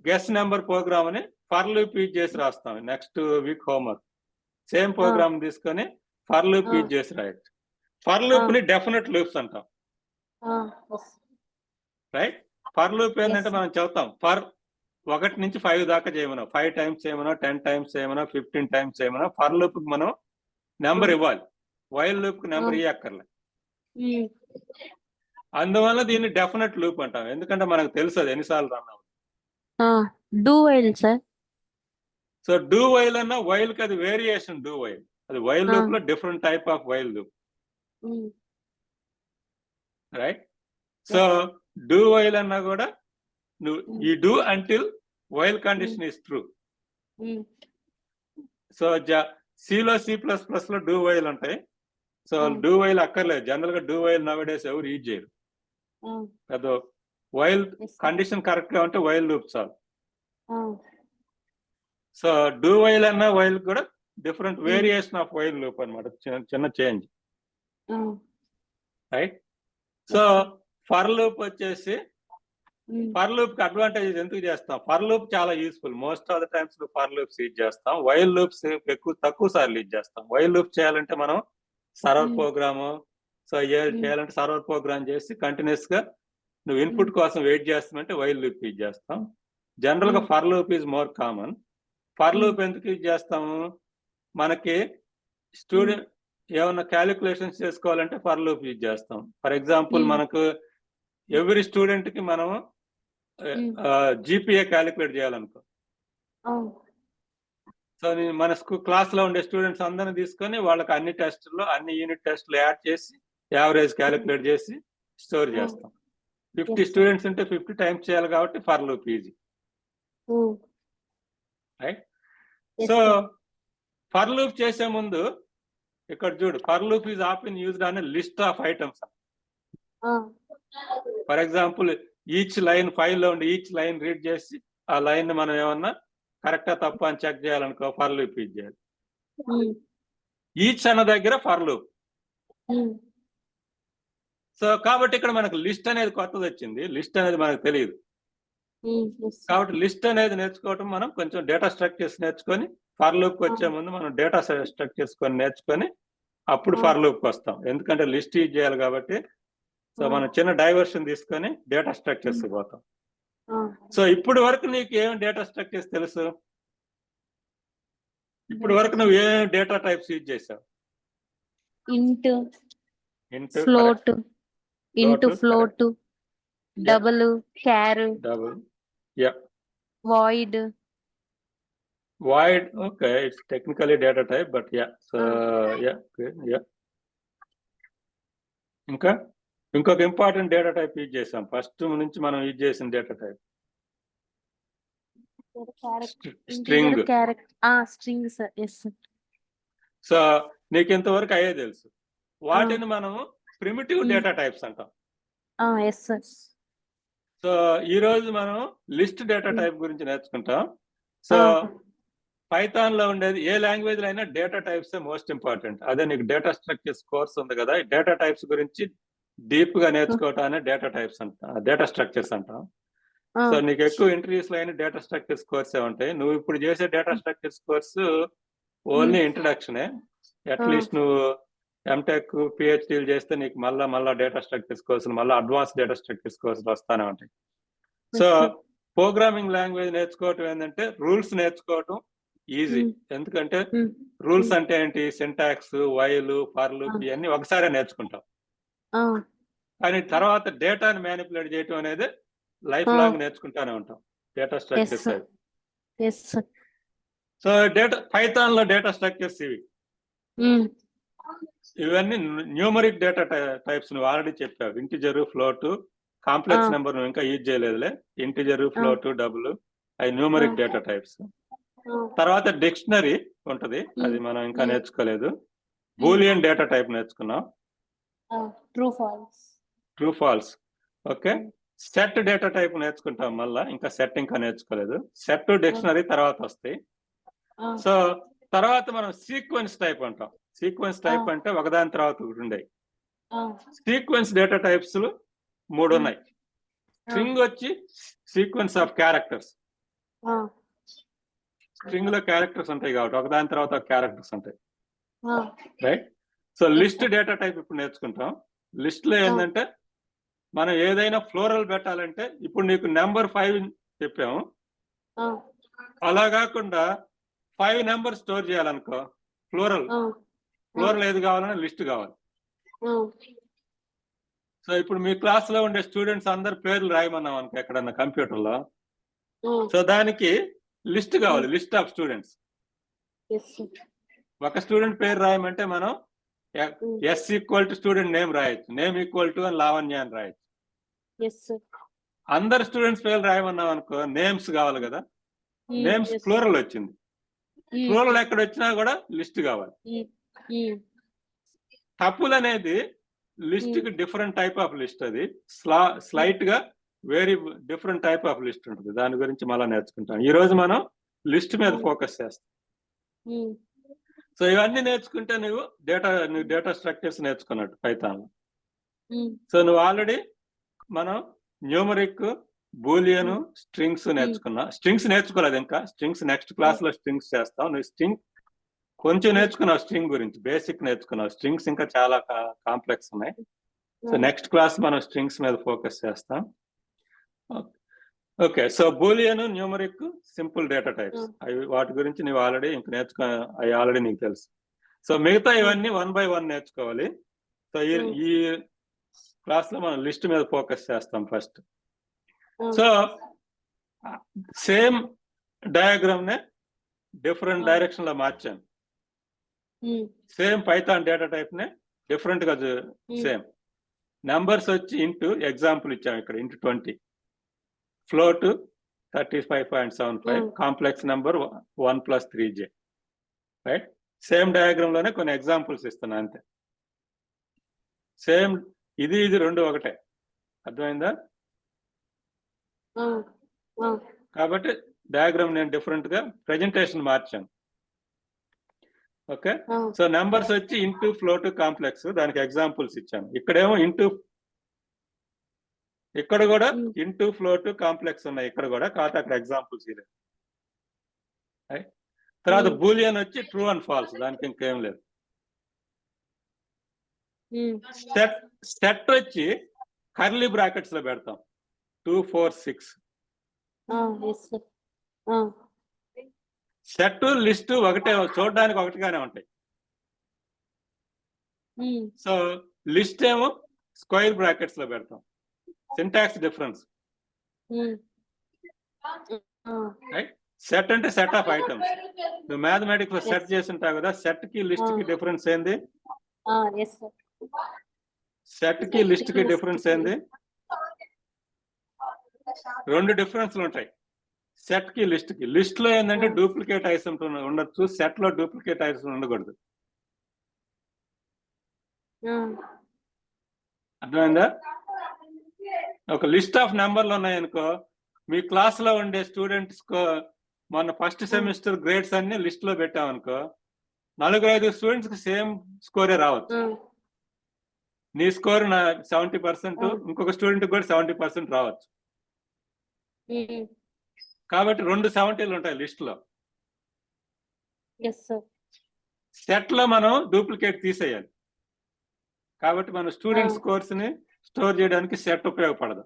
గెస్ నెంబర్ ప్రోగ్రామ్ అని ఫర్ లూప్ యూజ్ చేసి రాస్తాం. Next week homework same programme తీసుకొని ఫర్ లూప్ యూజ్ చేసి రాయొచ్చు. ఫర్ లూప్ ని డెఫినెట్ లూప్స్ అంటాం, రైట్? ఫర్ లూప్ ఏంటంటే మనం చెప్తాం ఫర్ 1 నుంచి 5 దాకా చేయమన్నా, 5 టైమ్స్ చేయమన్నా, 10 టైమ్స్ చేయమన్నా, 15 టైమ్స్ చేయమన్నా ఫర్ లూప్ కి మనం నెంబర్ ఇవ్వాలి. వైల్ లూప్ కి నెంబర్ ఇవ్వక్కర్లే. అందువల్ల దీన్ని డెఫినెట్ లూప్ అంటాం, ఎందుకంటే మనకు తెలుసు అది ఎన్నిసార్లు రన్ అవుతుంది. Do while sir. So do while అన్న వైల్ కి అది వేరియేషన్ డూ వైల్. అది వైల్ లూప్ లో different type of while loop, right? So do while అన్నా కూడా నువ్వు ఈ do until while condition is true. So సిలో C++ లో డూ వైల్ ఉంటాయి. సో డూ వైల్ అక్కర్లేదు, జనరల్ గా డూ వైల్ నవ్ డేస్ ఎవరు యూజ్ చేయరు. అదో వైల్ కండిషన్ కరెక్ట్ గా ఉంటే వైల్ లూప్ చాలు. సో డూ వైల్ అన్న వైల్ కూడా different variation of while loop అనమాట, చిన్న change, right? So for loop వచ్చేసి ఫర్ లూప్ కి అడ్వాంటేజ్ ఎందుకు చేస్తాం? ఫర్ లూప్ చాలా useful. Most of the times for loops use చేస్తాం. వైల్ లూప్స్ తక్కువ సార్లు యూజ్ చేస్తాం. వైల్ లూప్ చేయాలంటే మనం సర్వర్ ప్రోగ్రాము, సో చేయాలంటే సర్వర్ ప్రోగ్రామ్ చేసి కంటిన్యూస్ గా నువ్వు ఇన్పుట్ కోసం వెయిట్ చేస్తామంటే వైల్ లూప్ యూజ్ చేస్తాం. జనరల్ గా for loop is more common. For loop ఎందుకు యూజ్ చేస్తాము? మనకి స్టూడెంట్ ఏమన్నా క్యాలిక్యులేషన్స్ చేసుకోవాలంటే ఫర్ లూప్ యూజ్ చేస్తాం. ఫర్ ఎగ్జాంపుల్ మనకు ఎవ్రీ స్టూడెంట్ కి మనం జీపీఏ క్యాలిక్యులేట్ చేయాలనుకో. సో మన క్లాస్ లో ఉండే స్టూడెంట్స్ అందరిని తీసుకొని వాళ్ళకి అన్ని టెస్టుల్లో అన్ని యూనిట్ టెస్టులు యాడ్ చేసి యావరేజ్ క్యాలిక్యులేట్ చేసి స్టోర్ చేస్తాం. 50 Yes, sir. స్టూడెంట్స్ ఉంటే 50 టైమ్స్ చేయాలి కాబట్టి for loop easy, right? Yes, so sir. For loop చేసే ముందు ఇక్కడ చూడు, for loop is often used అనే list of items. For example each line 5 లో ఉండి ఈచ్ లైన్ రీడ్ చేసి ఆ లైన్ మనం ఏమన్నా కరెక్టా తప్ప అని చెక్ చేయాలనుకో ఫర్ లూప్ యూజ్ చేయాలి. ఈచ్ అన్న దగ్గర ఫర్ లూప్. సో కాబట్టి ఇక్కడ మనకు లిస్ట్ అనేది కొత్తది వచ్చింది, లిస్ట్ అనేది మనకు తెలియదు. కాబట్టి లిస్ట్ అనేది నేర్చుకోవటం మనం కొంచెం డేటా స్ట్రక్చర్స్ నేర్చుకొని ఫర్ లూప్ వచ్చే ముందు మనం డేటా స్ట్రక్చర్స్ కొన్ని నేర్చుకొని అప్పుడు ఫర్ లూప్ వస్తాం. ఎందుకంటే లిస్ట్ యూజ్ చేయాలి కాబట్టి. సో మనం చిన్న డైవర్షన్ తీసుకొని డేటా స్ట్రక్చర్స్ పోతాం. సో ఇప్పుడు వరకు నీకు ఏం డేటా స్ట్రక్చర్స్ తెలుసు? ఇప్పుడు వరకు నువ్వు ఏం డేటా టైప్స్ యూజ్ చేసావు? ఇంట్, int, float, int, float, double, char, double, yeah, void. void, okay, it's technically data type, but yeah, so yeah, okay, yeah. ఇంకా ఇంకొక ఇంపార్టెంట్ డేటా టైప్ యూజ్ చేసాం ఫస్ట్ నుంచి మనం యూజ్ చేసిన data type string. String sir. Yes sir. So నీకు ఇంతవరకు అయ్యే తెలుసు. వాటిని మనము ప్రిమిటివ్ డేటా టైప్స్ అంటాం. Yes sir. సో ఈ రోజు మనం లిస్ట్ డేటా టైప్ గురించి నేర్చుకుంటాం. సో పైథాన్ లో ఉండేది ఏ లాంగ్వేజ్ లో అయినా డేటా టైప్స్ మోస్ట్ ఇంపార్టెంట్. అదే నీకు డేటా స్ట్రక్చర్స్ కోర్స్ ఉంది కదా, ఈ డేటా టైప్స్ గురించి డీప్ గా నేర్చుకోవటాన్ని డేటా టైప్స్ అంటాం, డేటా స్ట్రక్చర్స్ అంటాం. సో నీకు ఎక్కువ ఇంటర్వ్యూస్ లో అయినా డేటా స్ట్రక్చర్స్ కోర్సే ఉంటాయి. నువ్వు ఇప్పుడు చేసే డేటా స్ట్రక్చర్స్ కోర్సు ఓన్లీ ఇంట్రడక్షనే. అట్లీస్ట్ నువ్వు ఎంటెక్ పిహెచ్డీలు చేస్తే నీకు మళ్ళా డేటా స్ట్రక్చర్స్ కోర్సులు, మళ్ళీ అడ్వాన్స్ డేటా స్ట్రక్చర్స్ కోర్సులు వస్తానే ఉంటాయి. సో ప్రోగ్రామింగ్ లాంగ్వేజ్ నేర్చుకోవటం ఏంటంటే రూల్స్ నేర్చుకోవటం ఈజీ. ఎందుకంటే రూల్స్ అంటే ఏంటి, సింటాక్స్, వైల్, ఫర్ లూప్ ఇవన్నీ ఒకసారి నేర్చుకుంటాం. కానీ తర్వాత డేటాని మ్యానిపులేట్ చేయటం అనేది లైఫ్ లాంగ్ నేర్చుకుంటానే ఉంటాం data structures. So data Python లో డేటా స్ట్రక్చర్స్ ఇవన్నీ న్యూమరిక్ డేటా టైప్స్ నువ్వు ఆల్రెడీ చెప్పావు. ఇంటిజర్, ఫ్లోట్, కాంప్లెక్స్ నెంబర్ నువ్వు ఇంకా యూజ్ చేయలేదులే. ఇంటిజర్, ఫ్లోట్, డబుల్ అవి న్యూమరిక్ డేటా టైప్స్. తర్వాత డిక్షనరీ ఉంటది, అది మనం ఇంకా నేర్చుకోలేదు. బూలియన్ డేటా టైప్ నేర్చుకున్నాం, true false. Okay, set data type నేర్చుకుంటాం మళ్ళా, ఇంకా సెట్ ఇంకా నేర్చుకోలేదు. సెట్, డిక్షనరీ తర్వాత వస్తాయి. సో తర్వాత మనం సీక్వెన్స్ టైప్ అంటాం. సీక్వెన్స్ టైప్ అంటే ఒకదాని తర్వాత ఒకటి ఉండేవి. సీక్వెన్స్ డేటా టైప్స్ 3 ఉన్నాయి. స్ట్రింగ్ వచ్చి సీక్వెన్స్ ఆఫ్ క్యారెక్టర్స్. స్ట్రింగ్ లో క్యారెక్టర్స్ ఉంటాయి కాబట్టి ఒకదాని తర్వాత క్యారెక్టర్స్ ఉంటాయి, right? So list data type ఇప్పుడు నేర్చుకుంటాం. లిస్ట్ లో ఏంటంటే మనం ఏదైనా ఫ్లోరల్ పెట్టాలంటే ఇప్పుడు నీకు నెంబర్ 5 చెప్పాము, అలా కాకుండా 5 నెంబర్ స్టోర్ చేయాలనుకో ఫ్లోరల్ ఏది కావాలన్నా లిస్ట్ కావాలి. సో ఇప్పుడు మీ క్లాస్ లో ఉండే స్టూడెంట్స్ అందరు పేర్లు రాయమన్నాం అనుకో ఎక్కడన్నా కంప్యూటర్ లో, సో దానికి లిస్ట్ కావాలి, లిస్ట్ ఆఫ్ స్టూడెంట్స్. ఒక స్టూడెంట్ పేరు రాయమంటే మనం s equal to student name రాయొచ్చు, నేమ్ ఈక్వల్ టు అని లావణ్య అని రాయొచ్చు. అందరు స్టూడెంట్స్ పేర్లు రాయమన్నాం అనుకో నేమ్స్ కావాలి కదా, నేమ్స్ ఫ్లోరల్ వచ్చింది. ఫ్లోరల్ ఎక్కడ వచ్చినా కూడా లిస్ట్ కావాలి. టపుల్ అనేది లిస్ట్ కి డిఫరెంట్ టైప్ ఆఫ్ లిస్ట్, అది స్లైట్ గా very different type of list ఉంటుంది. దాని గురించి మళ్ళీ నేర్చుకుంటాం. ఈ రోజు మనం లిస్ట్ మీద ఫోకస్ చేస్తాం. సో ఇవన్నీ నేర్చుకుంటే నువ్వు డేటా స్ట్రక్చర్స్ నేర్చుకున్నట్టు పైథాన్ లో. సో నువ్వు ఆల్రెడీ మనం న్యూమరిక్, బూలియన్, స్ట్రింగ్స్ నేర్చుకున్నా. స్ట్రింగ్స్ నేర్చుకోలేదు ఇంకా, స్ట్రింగ్స్ నెక్స్ట్ క్లాస్ లో స్ట్రింగ్స్ చేస్తాం. నువ్వు స్ట్రింగ్ కొంచెం నేర్చుకున్నావు, స్ట్రింగ్ గురించి బేసిక్ నేర్చుకున్నావు. స్ట్రింగ్స్ ఇంకా చాలా కాంప్లెక్స్ ఉన్నాయి. సో నెక్స్ట్ క్లాస్ మనం స్ట్రింగ్స్ మీద ఫోకస్ చేస్తాం. Okay, so Boolean, numeric, simple data types అవి వాటి గురించి నువ్వు ఆల్రెడీ ఇంకా అవి ఆల్రెడీ నీకు తెలుసు. సో మిగతా ఇవన్నీ 1 by 1 నేర్చుకోవాలి. సో ఈ క్లాస్ లో మనం లిస్ట్ మీద ఫోకస్ చేస్తాం ఫస్ట్. సో సేమ్ డయాగ్రామ్ నే డిఫరెంట్ డైరెక్షన్ లో మార్చాను. సేమ్ పైథాన్ డేటా టైప్ నే డిఫరెంట్ గా సేమ్. నెంబర్స్ వచ్చి ఇంటూ ఎగ్జాంపుల్ ఇచ్చాము ఇక్కడ into 20, float 35.75, complex number 1 + 3j, right. Same diagram లోనే కొన్ని ఎగ్జాంపుల్స్ ఇస్తున్నా అంతే. సేమ్ ఇది రెండు ఒకటే, అర్థమైందా? కాబట్టి డయాగ్రామ్ నేను డిఫరెంట్ గా ప్రెజెంటేషన్ మార్చాను. ఓకే, సో నెంబర్స్ వచ్చి ఇంటూ ఫ్లోట్ కాంప్లెక్స్, దానికి ఎగ్జాంపుల్స్ ఇచ్చాను. ఇక్కడేమో ఇంటూ, ఇక్కడ కూడా ఇంటూ ఫ్లోట్ కాంప్లెక్స్ ఉన్నాయి, ఇక్కడ కూడా, కాకపోతే అక్కడ ఎగ్జాంపుల్స్ ఇదే. తర్వాత బూలియన్ వచ్చి ట్రూ అండ్ ఫాల్స్, దానికి ఇంకేం లేదు. సెట్ వచ్చి కర్లీ బ్రాకెట్స్ లో పెడతాం 2, 4, 6. సెట్ లిస్ట్ ఒకటే, చూడడానికి ఒకటిగానే ఉంటాయి. సో లిస్ట్ ఏమో స్క్వేర్ బ్రాకెట్స్ లో పెడతాం, సింటాక్స్ డిఫరెన్స్. సెట్ అంటే సెట్ ఆఫ్ ఐటమ్స్. నువ్వు మ్యాథమెటిక్స్ లో సెట్ చేసి ఉంటావు కదా, సెట్ కి లిస్ట్ కి డిఫరెన్స్ ఏంది? సెట్ కి లిస్ట్ కి డిఫరెన్స్ ఏంది? రెండు డిఫరెన్స్లు ఉంటాయి సెట్ కి లిస్ట్ కి. లిస్ట్ లో ఏంటంటే డూప్లికేట్ ఐటమ్స్ ఉండొచ్చు, సెట్ లో డూప్లికేట్ ఐటమ్స్ ఉండకూడదు. అర్థమైందా? ఒక లిస్ట్ ఆఫ్ నెంబర్లు ఉన్నాయనుకో, మీ క్లాస్ లో ఉండే స్టూడెంట్స్ మొన్న ఫస్ట్ సెమిస్టర్ గ్రేడ్స్ అన్ని లిస్ట్ లో పెట్టామనుకో, 4-5 స్టూడెంట్స్ కి సేమ్ స్కోరే రావచ్చు. నీ స్కోర్ 70%, ఇంకొక స్టూడెంట్ కూడా 70% రావచ్చు. కాబట్టి 2 70లు ఉంటాయి లిస్ట్ లో. సెట్ లో మనం డూప్లికేట్ తీసేయాలి. కాబట్టి మన స్టూడెంట్ స్కోర్స్ ని స్టోర్ చేయడానికి సెట్ ఉపయోగపడదు.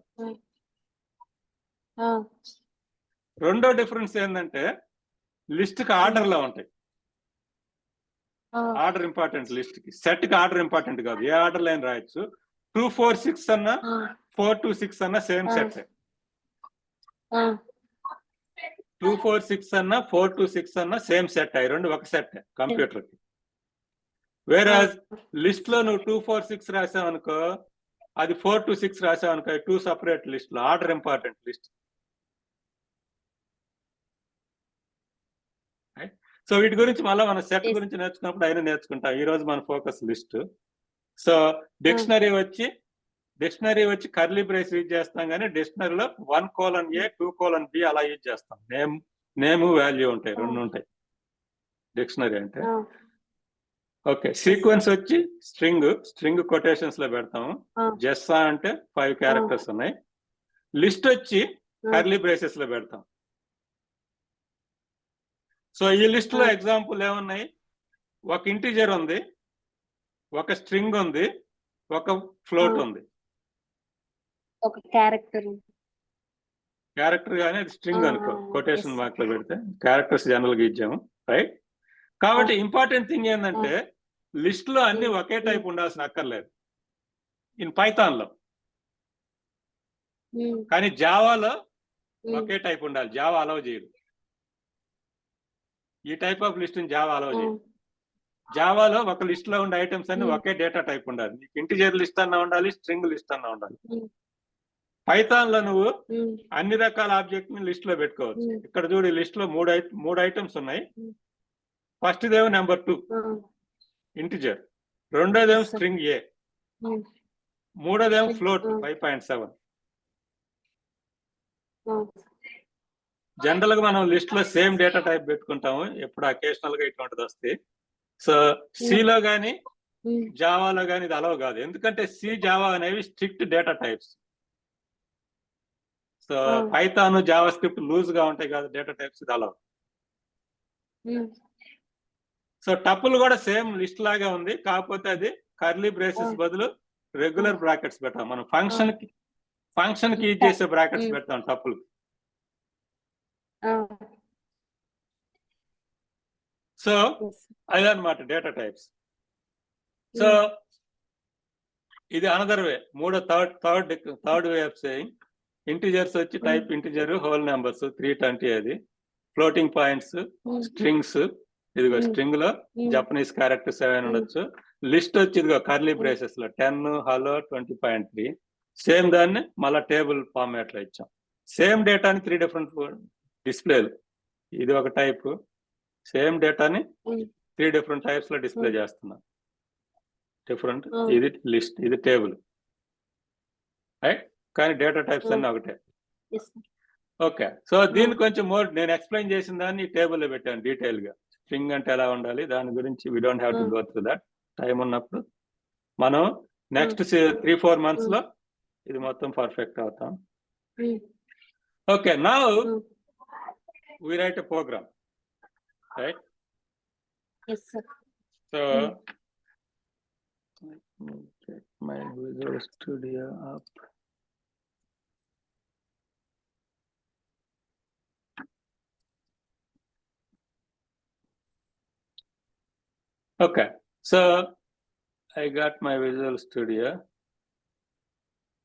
రెండో డిఫరెన్స్ ఏంటంటే లిస్ట్ కి ఆర్డర్ లో ఉంటాయి. ఆర్డర్ ఇంపార్టెంట్ లిస్ట్ కి. సెట్ కి ఆర్డర్ ఇంపార్టెంట్ కాదు, ఏ ఆర్డర్ లైన్ రాయొచ్చు. 2, 4, 6 అన్నా 4 to 6 అన్నా సేమ్ సెట్. 2, 4, 6 అన్నా 4 to 6 అన్నా సేమ్ సెట్. అయ్యి రెండు ఒక సెట్ కంప్యూటర్ కి. వేరే లిస్ట్ లో నువ్వు 2, 4, 6 రాసావు అనుకో, అది 4 to 6 రాసావు అనుకో, 2 సపరేట్ లిస్ట్ లో. Order important list. సో వీటి గురించి మళ్ళీ మన సెట్ గురించి నేర్చుకున్నప్పుడు అయినా నేర్చుకుంటాం. ఈ రోజు మన ఫోకస్ లిస్ట్. సో డిక్షనరీ వచ్చి కర్లీ బ్రేస్ యూజ్ చేస్తాం, కానీ డిక్షనరీలో 1:A 2:B అలా యూజ్ చేస్తాం. నేమ్ వాల్యూ ఉంటాయి, రెండు ఉంటాయి డిక్షనరీ అంటే. ఓకే, సీక్వెన్స్ వచ్చి స్ట్రింగ్ కొటేషన్స్ లో పెడతాము. జెస్సా అంటే 5 క్యారెక్టర్స్ ఉన్నాయి. లిస్ట్ వచ్చి కర్లీ బ్రేసెస్ లో పెడతాం. సో ఈ లిస్ట్ లో ఎగ్జాంపుల్ ఏమున్నాయి? ఒక ఇంటిజర్ ఉంది, ఒక స్ట్రింగ్ ఉంది, ఒక ఫ్లోట్ ఉంది. ఒక క్యారెక్టర్ కానీ అది స్ట్రింగ్ అనుకో, కొటేషన్ మార్క్ లో పెడితే. క్యారెక్టర్స్ జనరల్ గా ఇచ్చాము, రైట్. కాబట్టి ఇంపార్టెంట్ థింగ్ ఏంటంటే లిస్ట్ లో అన్ని ఒకే టైప్ ఉండాల్సిన అక్కర్లేదు ఇన్ పైథాన్ లో. కానీ జావాలో ఒకే టైప్ ఉండాలి. జావా అలౌ చేయదు ఈ type of list. Java allow చేయదు. జావాలో ఒక లిస్ట్ లో ఉండే ఐటమ్స్ అన్ని ఒకే డేటా టైప్ ఉండాలి. నీకు ఇంటిజర్ లిస్ట్ అన్నా ఉండాలి, స్ట్రింగ్ లిస్ట్ అన్నా ఉండాలి. పైథాన్ లో నువ్వు అన్ని రకాల ఆబ్జెక్ట్ ని లిస్ట్ లో పెట్టుకోవచ్చు. ఇక్కడ చూడు, లిస్ట్ లో మూడు ఐటమ్స్ ఉన్నాయి. ఫస్ట్ దేమో నెంబర్ 2 ఇంటిజర్, రెండోదేమో స్ట్రింగ్ ఏ, మూడోదేమో ఫ్లోట్ 5.7. జనరల్ గా మనం లిస్ట్ లో సేమ్ డేటా టైప్ పెట్టుకుంటాము, ఎప్పుడు అకేషనల్ గా ఇటువంటిది వస్తే. సో సిలో గానీ జావాలో గానీ ఇది అలవ్ కాదు, ఎందుకంటే సి, జావా అనేవి strict data types. So Python, JavaScript loose గా ఉంటాయి కదా డేటా టైప్స్, ఇది అలవ్. సో టపుల్ కూడా సేమ్ లిస్ట్ లాగా ఉంది, కాకపోతే అది కర్లీ బ్రేసెస్ బదులు రెగ్యులర్ బ్రాకెట్స్ పెట్టాం. మనం ఫంక్షన్ కి యూజ్ చేసే బ్రాకెట్స్ పెడతాం టపుల్. సో అదనమాట డేటా టైప్స్. సో ఇది another way, third way of saying. Integers వచ్చి టైప్ ఇంటిజర్, హోల్ నెంబర్స్ 320 అది, ఫ్లోటింగ్ పాయింట్స్, స్ట్రింగ్స్, ఇదిగో స్ట్రింగ్ లో జపనీస్ క్యారెక్టర్స్ ఏమైనా ఉండొచ్చు. లిస్ట్ వచ్చి ఇదిగో కర్లీ బ్రేసెస్ లో 10 హలో 20.3. సేమ్ దాన్ని మళ్ళీ టేబుల్ ఫార్మాట్ లో ఇచ్చాం. సేమ్ డేటాని 3 డిఫరెంట్ డిస్ప్లేలు. ఇది ఒక టైప్. సేమ్ డేటాని 3 డిఫరెంట్ టైప్స్ లో డిస్ప్లే చేస్తున్నాం. డిఫరెంట్. ఇది లిస్ట్, ఇది టేబుల్, రైట్? కానీ డేటా టైప్స్ అన్ని ఒకటే. ఓకే, సో దీన్ని కొంచెం మోర్ నేను ఎక్స్ప్లెయిన్ చేసిన దాన్ని ఈ టేబుల్లో పెట్టాను డీటెయిల్ గా. స్ట్రింగ్ అంటే ఎలా ఉండాలి దాని గురించి we don't have to go through that. Time ఉన్నప్పుడు మనం నెక్స్ట్ 3-4 months లో ఇది మొత్తం పర్ఫెక్ట్ అవుతాం. Okay, now we write a program, right? So check my Visual Studio up. Okay, so I got my Visual Studio.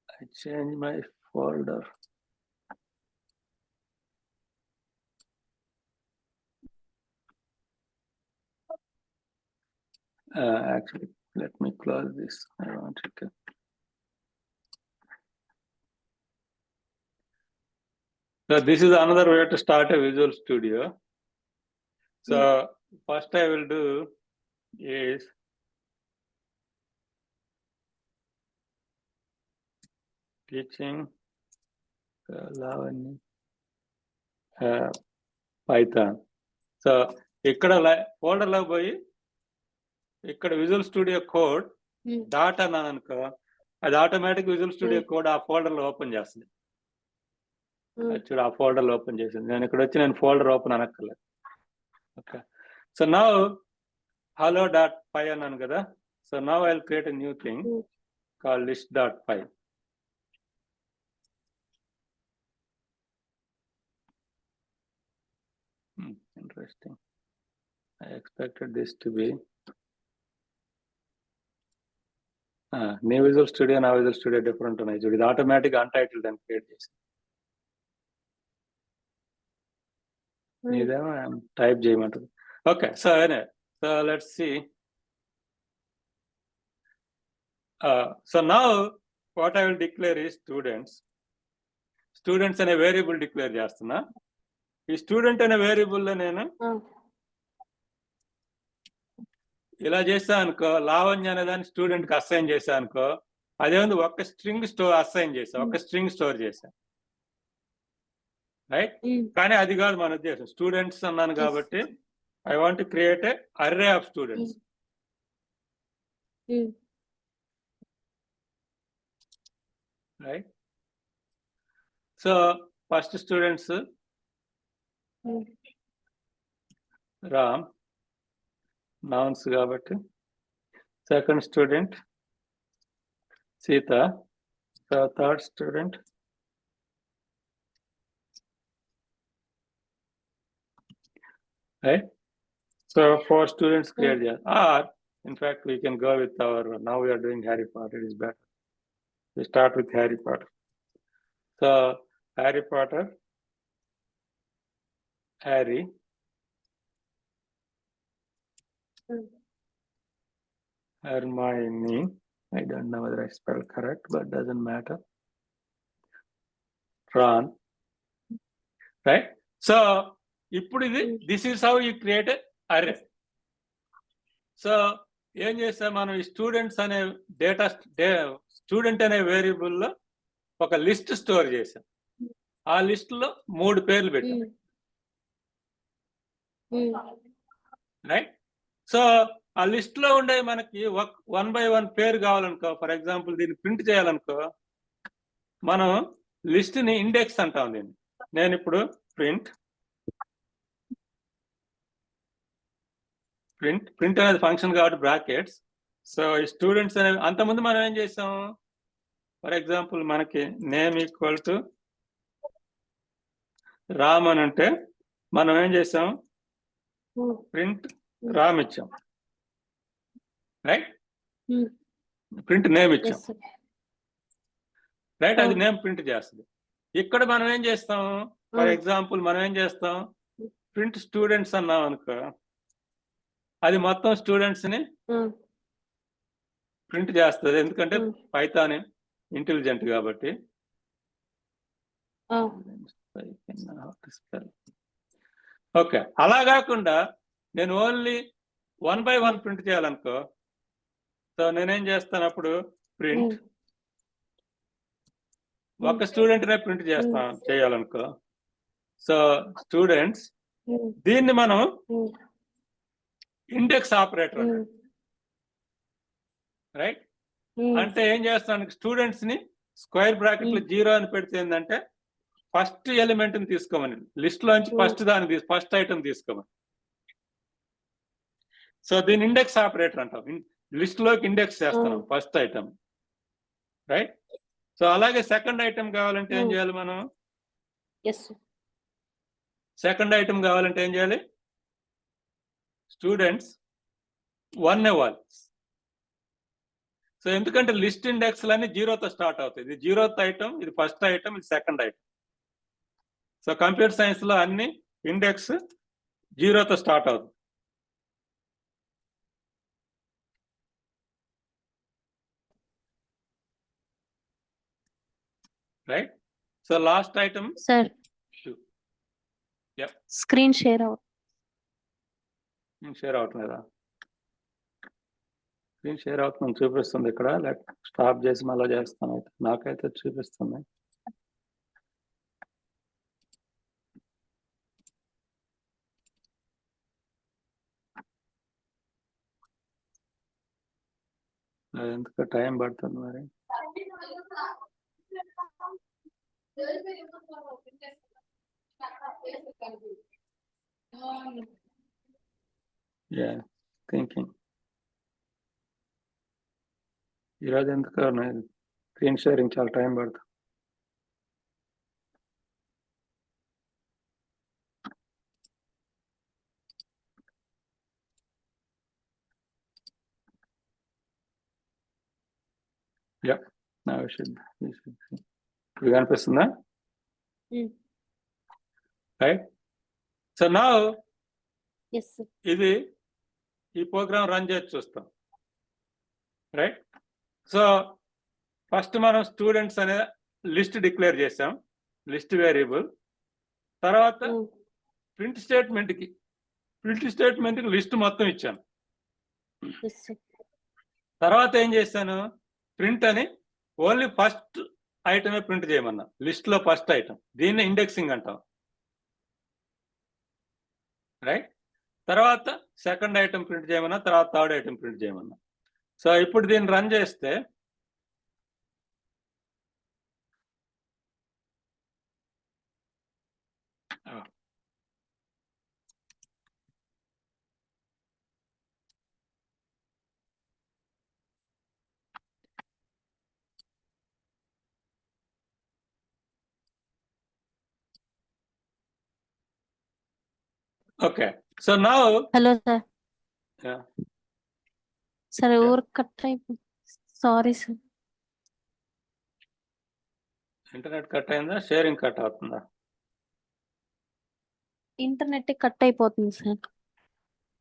I change my folder. Actually, let me close this. I want to. So this is another way to start a Visual Studio. So first I will do is teaching Lavanya Python. So ఇక్కడ folder లో పోయి ఇక్కడ visual studio code dot అన్నాను అనుకో, అది automatic visual studio code ఆ folder లో open చేస్తుంది. చూడు, ఆ ఫోల్డర్ లో ఓపెన్ చేసింది. నేను ఇక్కడ వచ్చి నేను ఫోల్డర్ ఓపెన్ అనక్కర్లేదు. ఓకే, సో నౌ hello.py అన్నాను కదా. So now I will create a new thing called list.py. Interesting. I expected this to be new Visual Studio, now Visual Studio different ఉన్నాయి. చూడు, ఇది ఆటోమేటిక్ అన్టైటిల్డ్ అని create చేసింది. ఇదేమో type చేయమంటుంది. Okay, so so let's see. So now what I will declare ఈ students అనే variable declare చేస్తున్నా. ఈ స్టూడెంట్ అనే వేరియబుల్ లో నేను ఇలా చేసా అనుకో, లావణ్య అనే దాన్ని స్టూడెంట్ కి అసైన్ చేసా అనుకో, అదేముంది ఒక స్ట్రింగ్ అసైన్ చేసా, ఒక స్ట్రింగ్ స్టోర్ చేసా, రైట్? కానీ అది కాదు మన ఉద్దేశం. స్టూడెంట్స్ అన్నాను కాబట్టి I want to create a array of students, right? So first students Ram, nouns కాబట్టి. Second student Sita. Third student right? So 4 students create there. Or in fact we can go with our, now we are doing Harry Potter, it is better. We start with Harry Potter. So Harry Potter, Harry, Hermione, I don't know whether I spelled correct, but doesn't matter. Ron, right? So ఇప్పుడు ఇది this is how you create అరే. So ఏం చేస్తాం మనం, ఈ students అనే student అనే variable లో ఒక లిస్ట్ స్టోర్ చేసాం. ఆ లిస్ట్ లో 3 పేర్లు పెట్టాం, రైట్? సో ఆ లిస్ట్ లో ఉండే మనకి 1 by 1 పేరు కావాలనుకో, ఫర్ ఎగ్జాంపుల్ దీన్ని ప్రింట్ చేయాలనుకో, మనం లిస్ట్ ని ఇండెక్స్ అంటాం. దీన్ని నేను ఇప్పుడు ప్రింట్ అనేది ఫంక్షన్ కాబట్టి బ్రాకెట్స్. సో ఈ స్టూడెంట్స్ అనే అంతకుముందు మనం ఏం చేసాం, ఫర్ ఎగ్జాంపుల్ మనకి నేమ్ ఈక్వల్ టు రామ్ అని అంటే మనం ఏం చేసాం, ప్రింట్ రామ్ ఇచ్చాం, రైట్? ప్రింట్ నేమ్ ఇచ్చాం, రైట్? అది నేమ్ ప్రింట్ చేస్తుంది. ఇక్కడ మనం ఏం చేస్తాం, ఫర్ ఎగ్జాంపుల్ మనం ఏం చేస్తాం, ప్రింట్ స్టూడెంట్స్ అన్నాం అనుకో, అది మొత్తం స్టూడెంట్స్ ని ప్రింట్ చేస్తుంది, ఎందుకంటే పైథాన్ ఇంటెలిజెంట్ కాబట్టి. ఓకే, అలా కాకుండా నేను ఓన్లీ 1 by 1 ప్రింట్ చేయాలనుకో, సో నేనేం చేస్తాను అప్పుడు, ప్రింట్ ఒక స్టూడెంట్ నే ప్రింట్ చేయాలనుకో, సో స్టూడెంట్స్, దీన్ని మనం ఇండెక్స్ ఆపరేటర్, రైట్? అంటే ఏం చేస్తాను, స్టూడెంట్స్ ని స్క్వేర్ బ్రాకెట్ లో 0 అని పెడితే ఏంటంటే ఫస్ట్ ఎలిమెంట్ ని తీసుకోమని, లిస్ట్ లోంచి ఫస్ట్ ఐటమ్ తీసుకోమని. సో దీని ఇండెక్స్ ఆపరేటర్ అంటాం, లిస్ట్ లోకి ఇండెక్స్ చేస్తున్నాం ఫస్ట్ ఐటమ్, రైట్? సో అలాగే సెకండ్ ఐటమ్ కావాలంటే ఏం చేయాలి మనం, సెకండ్ ఐటమ్ కావాలంటే ఏం చేయాలి, స్టూడెంట్స్ 1 ఇవ్వాలి. సో ఎందుకంటే లిస్ట్ ఇండెక్స్ లన్నీ 0తో స్టార్ట్ అవుతాయి, ఇది 0th ఐటమ్, ఇది ఫస్ట్ ఐటమ్, ఇది second item. So computer science లో అన్ని ఇండెక్స్ 0తో స్టార్ట్ అవుతుంది. Right? So last item sir, screen share అవుతుందా? స్క్రీన్ షేర్ అవుతుంది చూపిస్తుంది ఇక్కడ, స్టాప్ చేసి మళ్ళీ చేస్తాను. అయితే నాకైతే చూపిస్తుంది. ఎందుకు టైం పడుతుంది మరి? థింకింగ్ ఈరోజు ఎందుకు స్క్రీన్ షేరింగ్ చాలా టైం పడుతుంది. ఇప్పుడు కనిపిస్తుందా? రైట్. సో నా ఇది ఈ ప్రోగ్రామ్ రన్ చేసి చూస్తాం, రైట్? సో ఫస్ట్ మనం స్టూడెంట్స్ అనే లిస్ట్ డిక్లేర్ చేసాం, లిస్ట్ వేరియబుల్. తర్వాత ప్రింట్ స్టేట్మెంట్ కి లిస్ట్ మొత్తం ఇచ్చాను. తర్వాత ఏం చేశాను, ప్రింట్ అని ఓన్లీ ఫస్ట్ ఐటమే ప్రింట్ చేయమన్నా, లిస్ట్ లో ఫస్ట్ ఐటమ్, దీన్ని ఇండెక్సింగ్ అంటాం, రైట్? తర్వాత సెకండ్ ఐటమ్ ప్రింట్ చేయమన్నా, తర్వాత థర్డ్ ఐటమ్ ప్రింట్ చేయమన్నా. సో ఇప్పుడు దీన్ని రన్ చేస్తే okay. So now hello sir, సరే ఊరు కట్ అయిపోయింది, సారీ సార్. ఇంటర్నెట్ కట్ అయిందా, షేరింగ్ కట్ అవుతుందా? ఇంటర్నెట్ కట్ అయిపోతుంది సార్.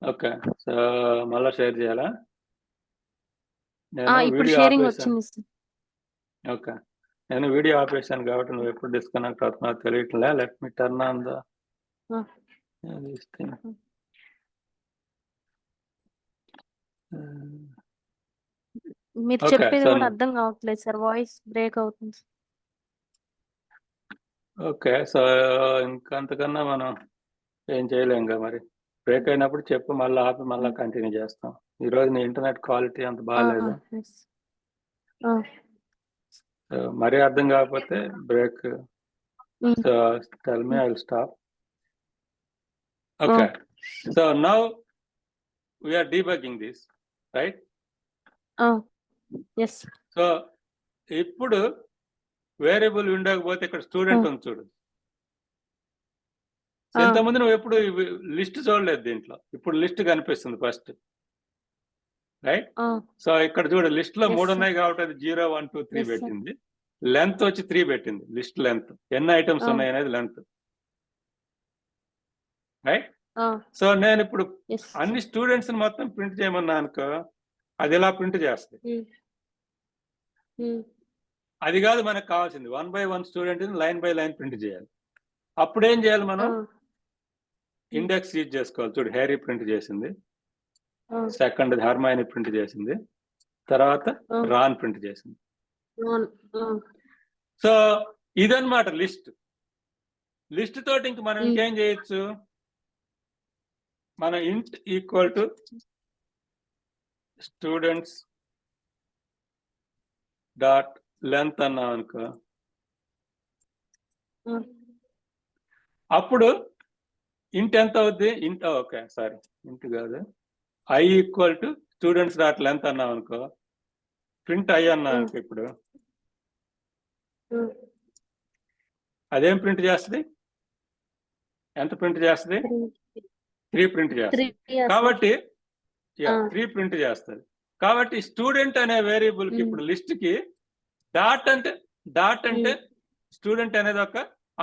ఓకే, సో మళ్ళీ షేర్ చేయాలా? ఇప్పుడు షేరింగ్ వచ్చింది సార్. ఓకే, నేను వీడియో ఆపేసాను కాబట్టి నువ్వు ఎప్పుడు డిస్కనెక్ట్ అవుతున్నావు తెలియట్లే. Let me turn on the మీరు చెప్పేది కూడా అర్థం కావట్లేదు సార్, వాయిస్ బ్రేక్ అవుతుంది. ఓకే, సో ఇంకంతకన్నా మనం ఏం చేయలేం కదా మరి. బ్రేక్ అయినప్పుడు చెప్పు, మళ్ళీ ఆపి మళ్ళీ కంటిన్యూ చేస్తాం. ఈరోజు నీ ఇంటర్నెట్ క్వాలిటీ అంత బాగాలేదు, మరీ అర్థం కాకపోతే break. So tell me, I will stop. Okay, so now we are debugging this, right? Yes. So ఇప్పుడు వేరియబుల్ విండోకి పోతే ఇక్కడ స్టూడెంట్ ఉంది చూడు. ఇంతకుముందు నువ్వు ఎప్పుడు లిస్ట్ చూడలేదు దీంట్లో, ఇప్పుడు లిస్ట్ కనిపిస్తుంది ఫస్ట్, రైట్? సో ఇక్కడ చూడు, లిస్ట్ లో 3 ఉన్నాయి కాబట్టి అది 0 1 2 3 పెట్టింది. లెంత్ వచ్చి 3 పెట్టింది, లిస్ట్ లెంత్, ఎన్ని ఐటమ్స్ ఉన్నాయి అనేది లెంత్, రైట్? సో నేను ఇప్పుడు yes అన్ని స్టూడెంట్స్ మొత్తం ప్రింట్ చేయమన్నా అనుకో, అది ఇలా ప్రింట్ చేస్తుంది. అది కాదు మనకు కావాల్సింది, 1 by 1 student line by line print చేయాలి. అప్పుడు ఏం చేయాలి మనం? ఇండెక్స్ యూజ్ చేసుకోవాలి. చూడు, హ్యారీ ప్రింట్ చేసింది, సెకండ్ హర్మైని ప్రింట్ చేసింది, తర్వాత రాన్ ప్రింట్ చేసింది. సో ఇదన్నమాట లిస్ట్. లిస్ట్ తోటి ఇంక మనం ఇంకేం చేయొచ్చు? మన ఇంట్ equal to students dot length అన్నాం అనుకో, అప్పుడు ఇంట్ ఎంత అవుద్ది? ఇంట్ ఓకే సారీ ఇంట్ కాదు, I equal to students dot length అన్నాం అనుకో, ప్రింట్ ఐ అన్నా అనుకో, ఇప్పుడు అదేం ప్రింట్ చేస్తుంది? ఎంత ప్రింట్ చేస్తుంది? 3 ప్రింట్ చేస్తుంది. కాబట్టి 3 ప్రింట్ చేస్తుంది. కాబట్టి స్టూడెంట్ అనే వేరియబుల్ కి ఇప్పుడు లిస్ట్ కి డాట్ అంటే స్టూడెంట్ అనేది ఒక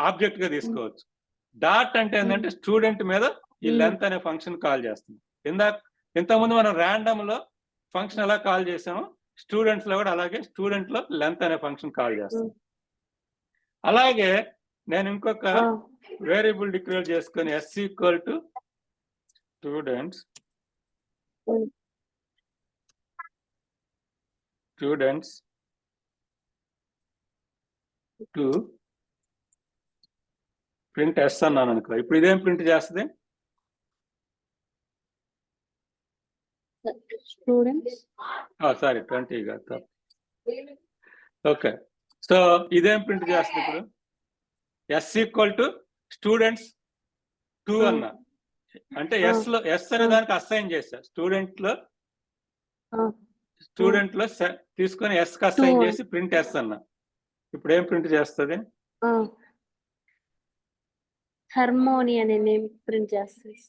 ఆబ్జెక్ట్ గా తీసుకోవచ్చు. డాట్ అంటే ఏంటంటే స్టూడెంట్ మీద ఈ లెంత్ అనే ఫంక్షన్ కాల్ చేస్తుంది. ఇంతకుముందు మనం ర్యాండమ్ లో ఫంక్షన్ ఎలా కాల్ చేసామో, స్టూడెంట్స్ లో కూడా అలాగే స్టూడెంట్ లో లెంత్ అనే ఫంక్షన్ కాల్ చేస్తాం. అలాగే నేను ఇంకొక వేరియబుల్ డిక్లేర్ చేసుకొని s equal to students to print s అన్నాను అనుకో, ఇప్పుడు ఇదేం ప్రింట్ చేస్తుంది? స్టూడెంట్స్ సారీ 20 కాదు. ఓకే, సో ఇదేం ప్రింట్ చేస్తుంది? ఇప్పుడు ఎస్ ఈక్వల్ టు స్టూడెంట్స్ 2 అన్నా అంటే ఎస్ లో ఎస్ అనే దానికి అసైన్ చేశా. స్టూడెంట్ లో తీసుకొని ఎస్ కి అసైన్ చేసి ప్రింట్ ఎస్ అన్నా. ఇప్పుడు ఏం ప్రింట్ చేస్తుంది? హార్మోని అనే నేమ్ ప్రింట్ చేస్తుంది.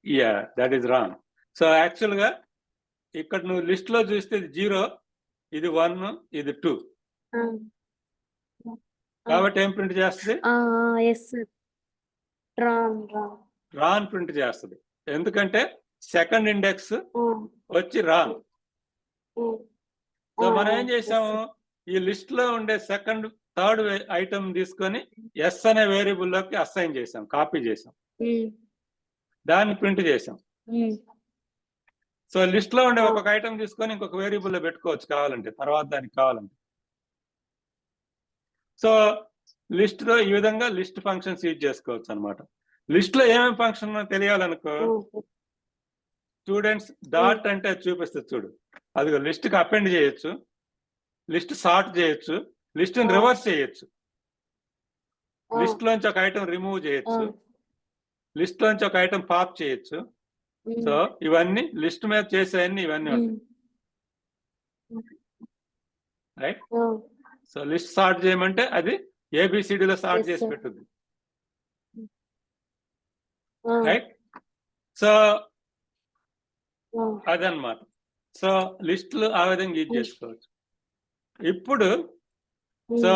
Yeah, that is wrong. So actual గా ఇక్కడ నువ్వు లిస్ట్ లో చూస్తే ఇది 0, ఇది 1, ఇది 2. కాబట్టి ఏం ప్రింట్ చేస్తుంది? రాన్ ప్రింట్ చేస్తుంది. ఎందుకంటే సెకండ్ ఇండెక్స్ వచ్చి రాన్. సో మనం ఏం చేసాము? ఈ లిస్ట్ లో ఉండే థర్డ్ ఐటమ్ తీసుకొని ఎస్ అనే వేరియబుల్ లోకి అసైన్ చేసాం, కాపీ చేసాం, దాన్ని ప్రింట్ చేసాం. సో లిస్ట్ లో ఉండే ఒక్కొక్క ఐటమ్ తీసుకొని ఇంకొక వేరియబుల్ లో పెట్టుకోవచ్చు కావాలంటే, తర్వాత దానికి కావాలంటే. సో లిస్ట్ లో ఈ విధంగా లిస్ట్ ఫంక్షన్స్ యూజ్ చేసుకోవచ్చు అనమాట. లిస్ట్ లో ఏమేమి ఫంక్షన్ తెలియాలనుకో, స్టూడెంట్స్ డాట్ అంటే చూపిస్తుంది చూడు, అదిగో లిస్ట్ కి అపెండ్ చేయొచ్చు, లిస్ట్ సార్ట్ చేయొచ్చు, లిస్ట్ రివర్స్ చేయొచ్చు, లిస్ట్ లోంచి ఒక ఐటమ్ రిమూవ్ చేయొచ్చు, లిస్ట్ లోంచి ఒక ఐటమ్ పాప్ చేయొచ్చు. సో ఇవన్నీ లిస్ట్ మీద చేసేవన్నీ ఇవన్నీ ఉంటాయి, రైట్? సో లిస్ట్ సార్ట్ చేయమంటే అది ABCD లో సార్ట్ చేసి పెట్టుద్ది, రైట్? సో అదనమాట. సో లిస్టులు ఆ విధంగా యూజ్ చేసుకోవచ్చు. ఇప్పుడు సో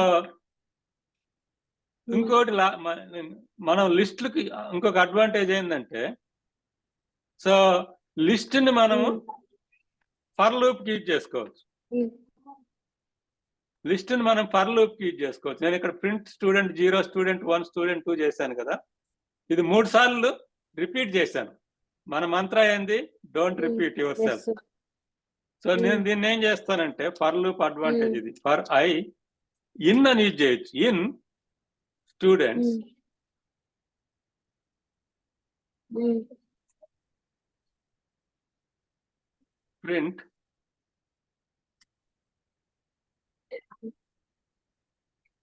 ఇంకోటి మనం లిస్టులకి ఇంకొక అడ్వాంటేజ్ ఏంటంటే, సో లిస్ట్ ని మనము ఫర్ లూప్ కి యూజ్ చేసుకోవచ్చు. లిస్ట్ ని మనం ఫర్ లూప్ కి యూజ్ చేసుకోవచ్చు. నేను ఇక్కడ ప్రింట్ స్టూడెంట్ 0, స్టూడెంట్ 1, స్టూడెంట్ 2 చేశాను కదా, ఇది 3 సార్లు రిపీట్ చేశాను. మన మంత్ర ఏంది? Don't repeat your self. So నేను దీన్ని ఏం చేస్తానంటే, ఫర్ లూప్ అడ్వాంటేజ్ ఇది, ఫర్ ఐ ఇన్ అని యూజ్ చేయొచ్చు. In students print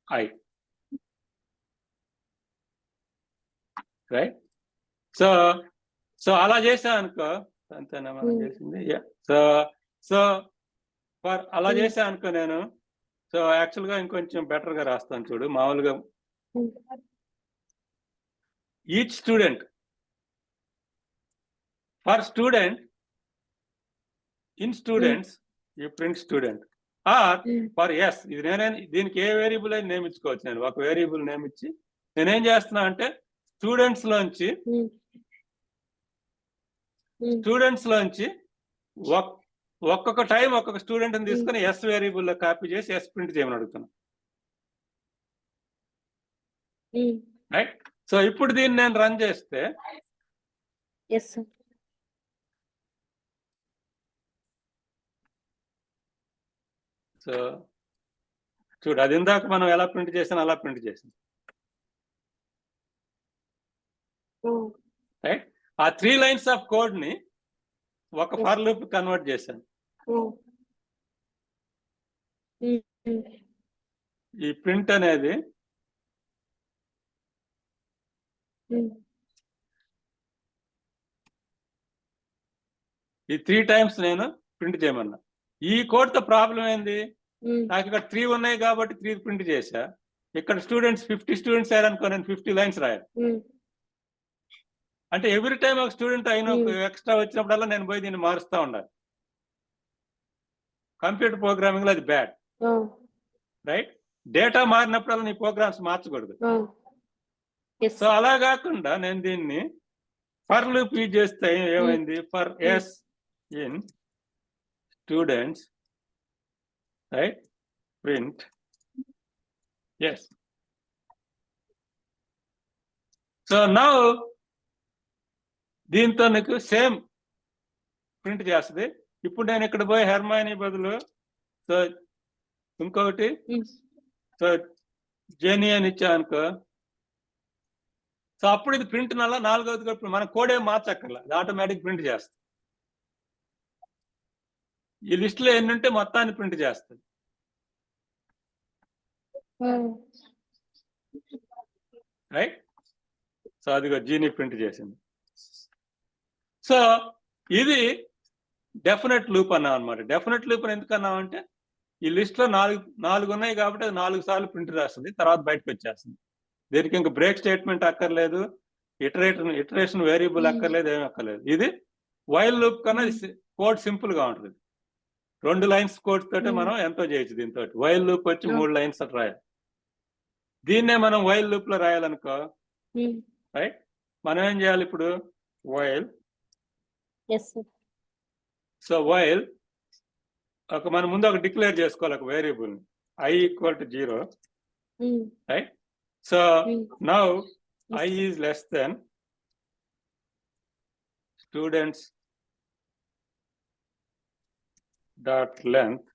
I, right? So అలా చేసాను అనుకో, అంతేనా మనం చేసింది? సో ఫర్ అలా చేసా అనుకో నేను. సో యాక్చువల్ గా ఇంకొంచెం బెటర్ గా రాస్తాను చూడు. మామూలుగా each student, for student in students you print student, or for s, ఇది దీనికి ఏ వేరియబుల్ అయినా నేమ్ ఇచ్చుకోవచ్చు. నేను ఒక వేరియబుల్ నేమ్ ఇచ్చి నేనేం చేస్తున్నా అంటే, స్టూడెంట్స్ లోంచి స్టూడెంట్స్ లోంచి ఒక్కొక్క టైం ఒక్కొక్క స్టూడెంట్ ని తీసుకుని ఎస్ వేరియబుల్ లో కాపీ చేసి ఎస్ ప్రింట్ చేయమని అడుగుతున్నాం. రైట్. సో ఇప్పుడు దీన్ని నేను రన్ చేస్తే సో చూడు, అది ఇందాక మనం ఎలా ప్రింట్ చేసాం అలా ప్రింట్ చేసాం. రైట్. ఆ 3 lines ఆఫ్ కోడ్ ని ఒక ఫర్ లూప్ కన్వర్ట్ చేశాను. ఈ ప్రింట్ అనేది ఈ 3 times నేను ప్రింట్ చేయమన్నా. ఈ కోడ్ తో ప్రాబ్లం ఏంది, నాకు ఇక్కడ 3 ఉన్నాయి కాబట్టి 3 ప్రింట్ చేశా. ఇక్కడ స్టూడెంట్స్ 50 స్టూడెంట్స్ అయ్యారనుకో, నేను 50 lines రాయాలి. అంటే ఎవ్రీ టైం ఒక స్టూడెంట్ అయిన ఎక్స్ట్రా వచ్చినప్పుడల్లా నేను పోయి దీన్ని మారుస్తూ ఉండాలి. కంప్యూటర్ ప్రోగ్రామింగ్ లో అది బ్యాడ్. రైట్. డేటా మారినప్పుడల్లా నీ ప్రోగ్రామ్స్ మార్చకూడదు. సో అలా కాకుండా నేను దీన్ని ఫర్ లూప్ యూజ్ చేస్తే ఏమైంది, for s in students right print s. So now దీంతో నీకు సేమ్ ప్రింట్ చేస్తుంది. ఇప్పుడు నేను ఇక్కడ పోయి హెర్మైనీ బదులు సో ఇంకొకటి సో జెనీ అని ఇచ్చా అనుకో, సో అప్పుడు ఇది ప్రింట్ నల్ల 4వది కూడా మన కోడ్ ఏం మార్చక్కర్లా, అది ఆటోమేటిక్ ప్రింట్ చేస్తుంది. ఈ లిస్ట్ లో ఎన్ని ఉంటే మొత్తాన్ని ప్రింట్ చేస్తుంది. రైట్. సో అదిగో జీని ప్రింట్ చేసింది. సో ఇది డెఫినెట్ లూప్ అన్నాం అనమాట. డెఫినెట్ లూప్ అని ఎందుకు అన్నాం అంటే ఈ లిస్ట్ లో 4 ఉన్నాయి కాబట్టి అది 4 సార్లు ప్రింట్ రాస్తుంది, తర్వాత బయటకు వచ్చేస్తుంది. దీనికి ఇంకా బ్రేక్ స్టేట్మెంట్ అక్కర్లేదు, ఇటరేషన్ వేరియబుల్ అక్కర్లేదు, ఏమి అక్కర్లేదు. ఇది వైల్ లూప్ కన్నా కోడ్ సింపుల్ గా ఉంటుంది. 2 lines కోడ్ తోటే మనం ఎంతో చేయొచ్చు. దీంతో వైల్ లూప్ వచ్చి 3 lines అట్లా రాయాలి. దీన్నే మనం వైల్ లూప్ లో రాయాలనుకో, రైట్, మనం ఏం చేయాలి ఇప్పుడు, వైల్ సో వైల్ మన ముందు ఒక డిక్లేర్ చేసుకోవాలి ఒక variable i = 0, right. So now i is less than students dot length,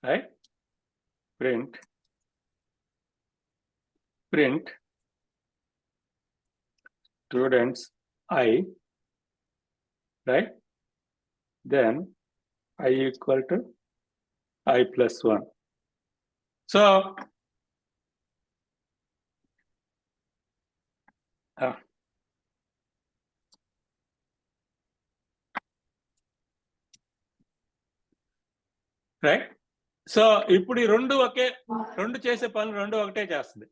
right, print students I, right, then I = I + 1. So right. So ఇప్పుడు ఈ రెండు చేసే పనులు రెండు ఒకటే చేస్తుంది.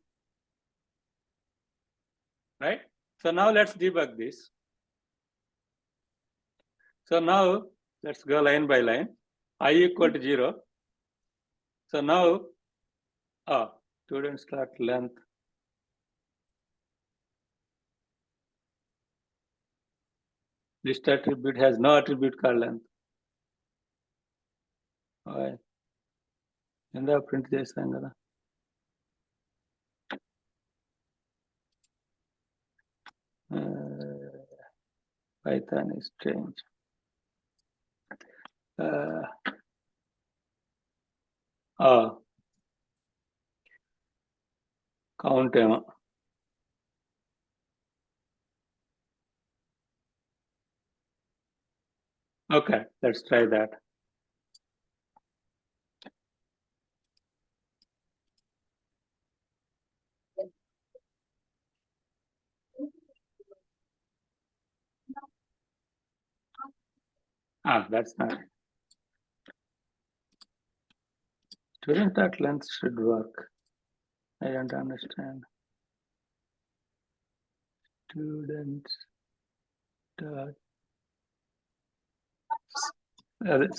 Right. So now let's debug this. So now let's go line by line. I = 0. So now students dot length list attribute has no attribute called length. ఎంత print చేస్తాం కదా. Python is strange. Count ఏమో. Okay, let's try that. That's not. Student dot length should work. I don't understand. Students dot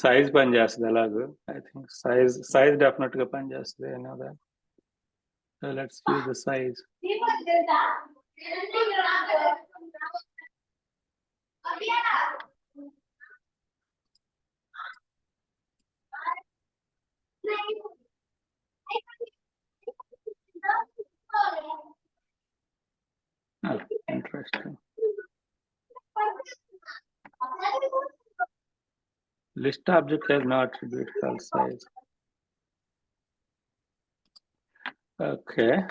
size పని చేస్తుంది అలాగే. I think size definitely పని చేస్తుంది. I know that. So let's use the size. Oh, interesting. List object has no attribute called size. Okay,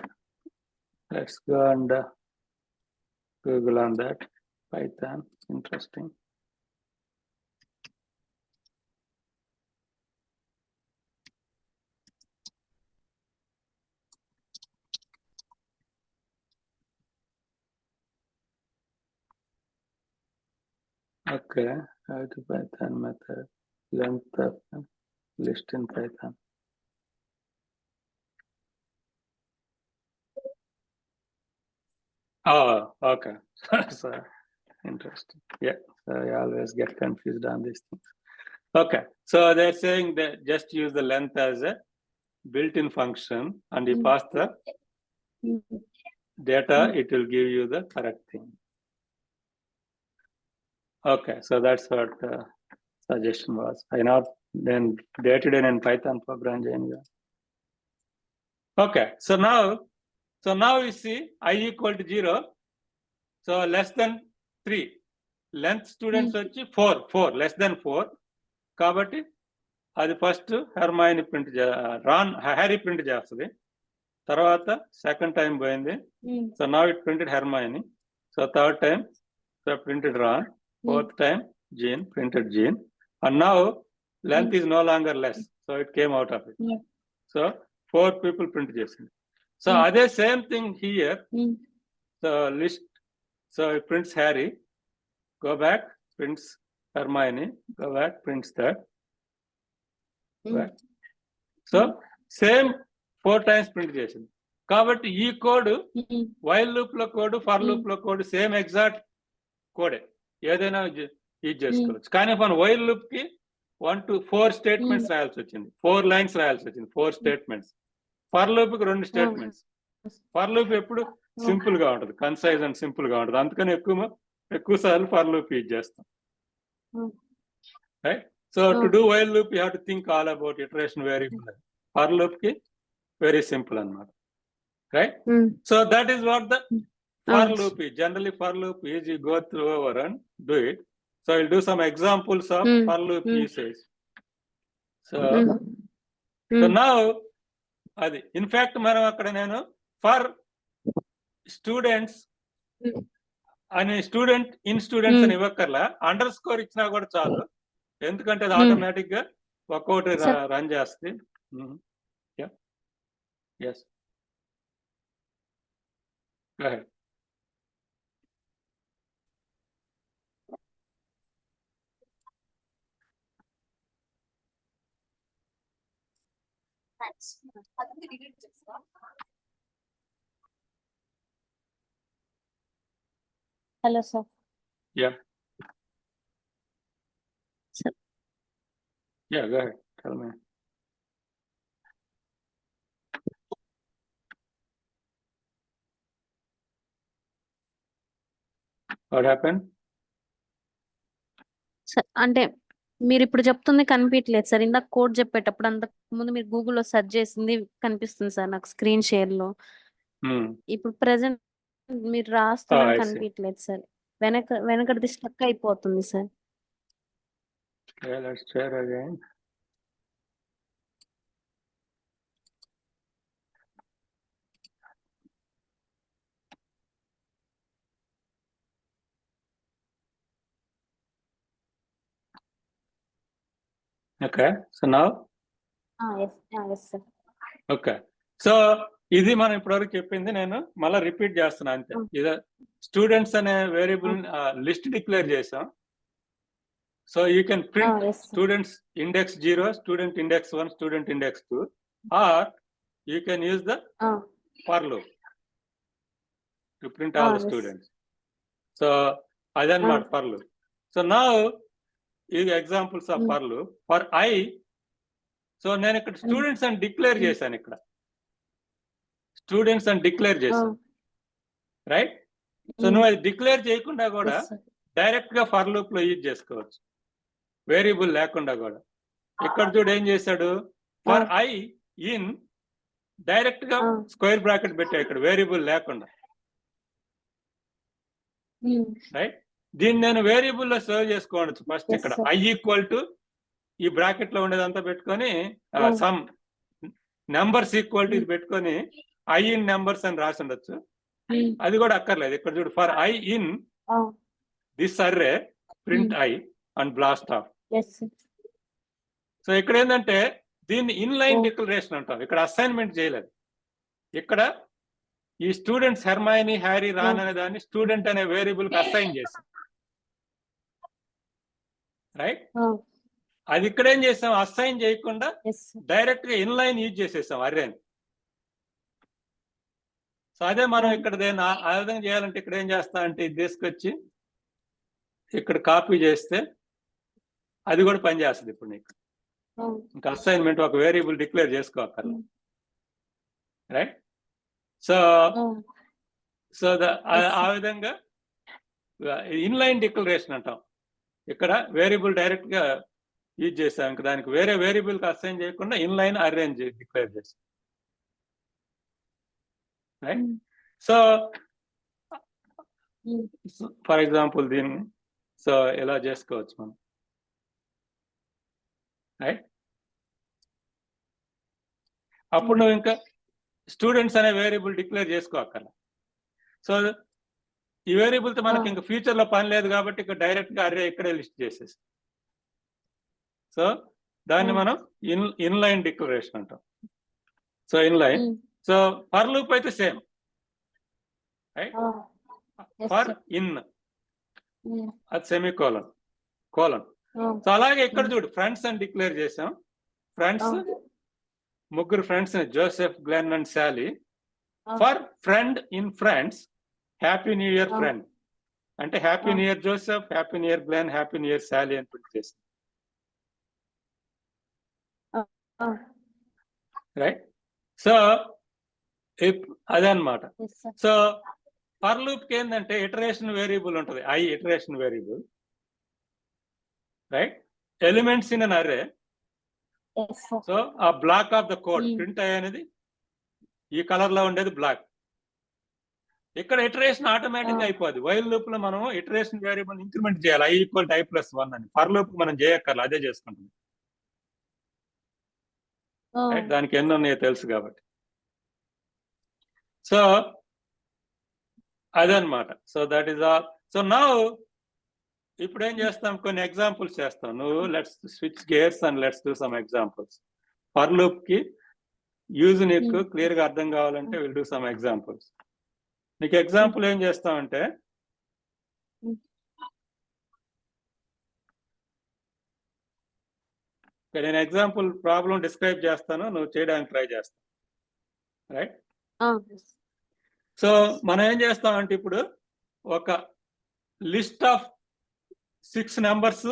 let's go and Google on that. Python, interesting. Okay, how to Python method, length of list in Python. Oh, okay. So interesting. Yeah, so I always get confused on these things. Okay, so they're saying that just use the length as a built-in function and you pass the data, it will give you the correct thing. Okay, so that's what suggestion was. I know then day-to-day in Python program. Okay, so now you see I equal to 0. So less than 3. Length students వచ్చి 4 less than 4. కాబట్టి అది first Hermione print Ron Harry print చేస్తుంది. తర్వాత second time పోయింది. So now it printed Hermione. So third time so printed Ron. Fourth time Jean printed Jean. And now length is no longer less. So it came out of it. So 4 people print చేసింది. So అదే same thing here. So list. So it prints Harry, go back, prints Hermione, go back, prints that. Right. So same 4 times print చేసింది. కాబట్టి ఈ code while loop లో code, for loop లో code same exact కోడే, ఏదైనా use చేసుకోవచ్చు. కానీ మన వైల్ లూప్ కి 1 to 4 స్టేట్మెంట్స్ రాయాల్సి వచ్చింది, 4 లైన్స్ రాయాల్సి వచ్చింది, 4 స్టేట్మెంట్స్. ఫర్ లూప్ కి 2 స్టేట్మెంట్స్. ఫర్ లూప్ ఎప్పుడు సింపుల్ గా ఉంటుంది, కన్సైజ్ అండ్ సింపుల్ గా ఉంటుంది. అందుకని ఎక్కువ సార్లు ఫర్ లూప్ యూజ్ చేస్తాం. Right. So to do while loop you have to think all about iteration variable. For loop కి వెరీ సింపుల్ అన్నమాట. Right. So that is what the for loop is. Generally for loop is you go through over and do it. So I'll do some examples of for loop usage. So now అది in fact మనం అక్కడ నేను for students అని student in students అని ఇవ్వక్కర్లా, under score ఇచ్చినా కూడా చాలు. ఎందుకంటే అది ఆటోమేటిక్ గా ఒక్కొక్కటి రన్ చేస్తుంది. Yes, Hello, sir. Yeah. Sir. Yeah, go ahead. Tell me. What happened? Sir, అంటే మీరు ఇప్పుడు చెప్తుంది కనిపించలేదు సార్. ఇందాక కోడ్ చెప్పేటప్పుడు అంతకు ముందు మీరు గూగుల్లో సెర్చ్ చేసింది కనిపిస్తుంది సార్ నాకు స్క్రీన్ షేర్ లో. ఇప్పుడు ప్రెసెంట్ మీరు రాస్తున్నది కనిపించలేదు సార్. వెనకటిది స్టక్ అయిపోతుంది sir. Okay, let's try again. Okay, so now yes sir. Okay, so ఇది మనం ఇప్పటివరకు చెప్పింది నేను మళ్ళీ రిపీట్ చేస్తున్నా అంతే. ఇది స్టూడెంట్స్ అనే వేరియబుల్ లిస్ట్ డిక్లేర్ చేసాం. So you can print students index 0, student index 1, student index 2, or you can use the for loop to print all the students. So అదనమాట ఫర్ లూప్. సో నౌ ఇది examples of for loop. For i, so నేను ఇక్కడ students అని declare చేశాను, ఇక్కడ students అని declare చేశాను. Right. So నువ్వు అది డిక్లేర్ చేయకుండా కూడా డైరెక్ట్ గా ఫర్ లూప్ లో యూజ్ చేసుకోవచ్చు, వేరియబుల్ లేకుండా కూడా. ఇక్కడ చూడు ఏం చేశాడు, ఫర్ ఐ ఇన్ డైరెక్ట్ గా స్క్వేర్ బ్రాకెట్ పెట్టా ఇక్కడ వేరియబుల్ లేకుండా, రైట్. దీన్ని నేను వేరియబుల్ లో సేవ్ చేసుకోవచ్చు ఫస్ట్. ఇక్కడ ఐ ఈక్వల్ టు ఈ బ్రాకెట్ లో ఉండేదంతా పెట్టుకొని సమ్ నెంబర్స్ ఈక్వల్ టు ఇది పెట్టుకొని ఐ ఇన్ నెంబర్స్ అని రాసి ఉండొచ్చు. అది కూడా అక్కర్లేదు. ఇక్కడ చూడు, for I in this array print I and blast of. So ఇక్కడ ఏంటంటే దీన్ని ఇన్లైన్ డిక్లరేషన్ అంటాం. ఇక్కడ అసైన్మెంట్ చేయలేదు. ఇక్కడ ఈ స్టూడెంట్స్ హెర్మైనీ, హ్యారీ, రాన్ అనే దాన్ని స్టూడెంట్ అనే వేరియబుల్ కి అసైన్ చేసాం, రైట్. అది ఇక్కడ ఏం చేసాం, అసైన్ చేయకుండా డైరెక్ట్ గా ఇన్లైన్ యూజ్ చేసేసాం అర్రేని. సో అదే మనం ఇక్కడ దేని ఆ విధంగా చేయాలంటే ఇక్కడ ఏం చేస్తా అంటే ఇది తీసుకొచ్చి ఇక్కడ కాపీ చేస్తే అది కూడా పనిచేస్తుంది. ఇప్పుడు నీకు ఇంకా అసైన్మెంట్ ఒక వేరియబుల్ డిక్లేర్ చేసుకోవాలి, రైట్. సో సో ఆ విధంగా ఇన్లైన్ డిక్లరేషన్ అంటాం. ఇక్కడ వేరియబుల్ డైరెక్ట్ గా యూజ్ చేసాం, ఇంకా దానికి వేరే వేరియబుల్ కి అసైన్ చేయకుండా ఇన్లైన్ అరేంజ్ డిక్లేర్ చేసాం, రైట్. సో ఫర్ ఎగ్జాంపుల్ దీన్ని సో ఎలా చేసుకోవచ్చు మనం, రైట్. అప్పుడు నువ్వు ఇంకా స్టూడెంట్స్ అనే వేరియబుల్ డిక్లేర్ చేసుకోవాలి. సో ఈ వేరియబుల్ తో మనకి ఇంకా ఫ్యూచర్ లో పని లేదు కాబట్టి ఇక్కడ డైరెక్ట్ గా అర్రే ఇక్కడే లిస్ట్ చేసేసి, సో దాన్ని మనం ఇన్లైన్ డిక్లరేషన్ అంటాం. So inline. So for loop అయితే సేమ్, రైట్. ఫర్ ఇన్ అది సెమీకోలన్, కోలన్. సో అలాగే ఇక్కడ చూడు, ఫ్రెండ్స్ అని డిక్లేర్ చేసాం. ఫ్రెండ్స్ ముగ్గురు friends, Joseph, Glenn and Sally. For friend in friends happy new year friend అంటే happy new year Joseph, happy new year Glenn, happy new year Sally అని print చేసాం, right. So అదే అన్నమాట. So for loop కి ఏంటంటే iteration variable ఉంటుంది, i iteration variable, right. Elements in an array. So ఆ block of the code print i అనేది ఈ కలర్ లో ఉండేది బ్లాక్. ఇక్కడ ఇటరేషన్ ఆటోమేటిక్ అయిపోద్ది. వైల్ లూప్ లో మనం ఇటరేషన్ వేరియబుల్ ఇంక్రిమెంట్ చేయాలి, i equal to i plus 1 అని. ఫర్ లూప్ మనం చేయక్కర్లేదు, అదే చేసుకుంటుంది, దానికి ఎన్ని ఉన్నాయో తెలుసు కాబట్టి. సో అదనమాట. So that is all. So now ఇప్పుడు ఏం చేస్తాం, కొన్ని ఎగ్జాంపుల్స్ చేస్తాం. నువ్వు let's switch gears and let's do some examples. For loop కి యూజ్ నీకు క్లియర్ గా అర్థం కావాలంటే విల్ డూ సమ్ ఎగ్జాంపుల్స్. నీకు ఎగ్జాంపుల్ ఏం చేస్తామంటే నేను ఎగ్జాంపుల్ ప్రాబ్లం డిస్క్రైబ్ చేస్తాను, నువ్వు చేయడానికి ట్రై చేస్తావు, రైట్. సో మనం ఏం చేస్తామంటే ఇప్పుడు ఒక లిస్ట్ ఆఫ్ 6 నెంబర్స్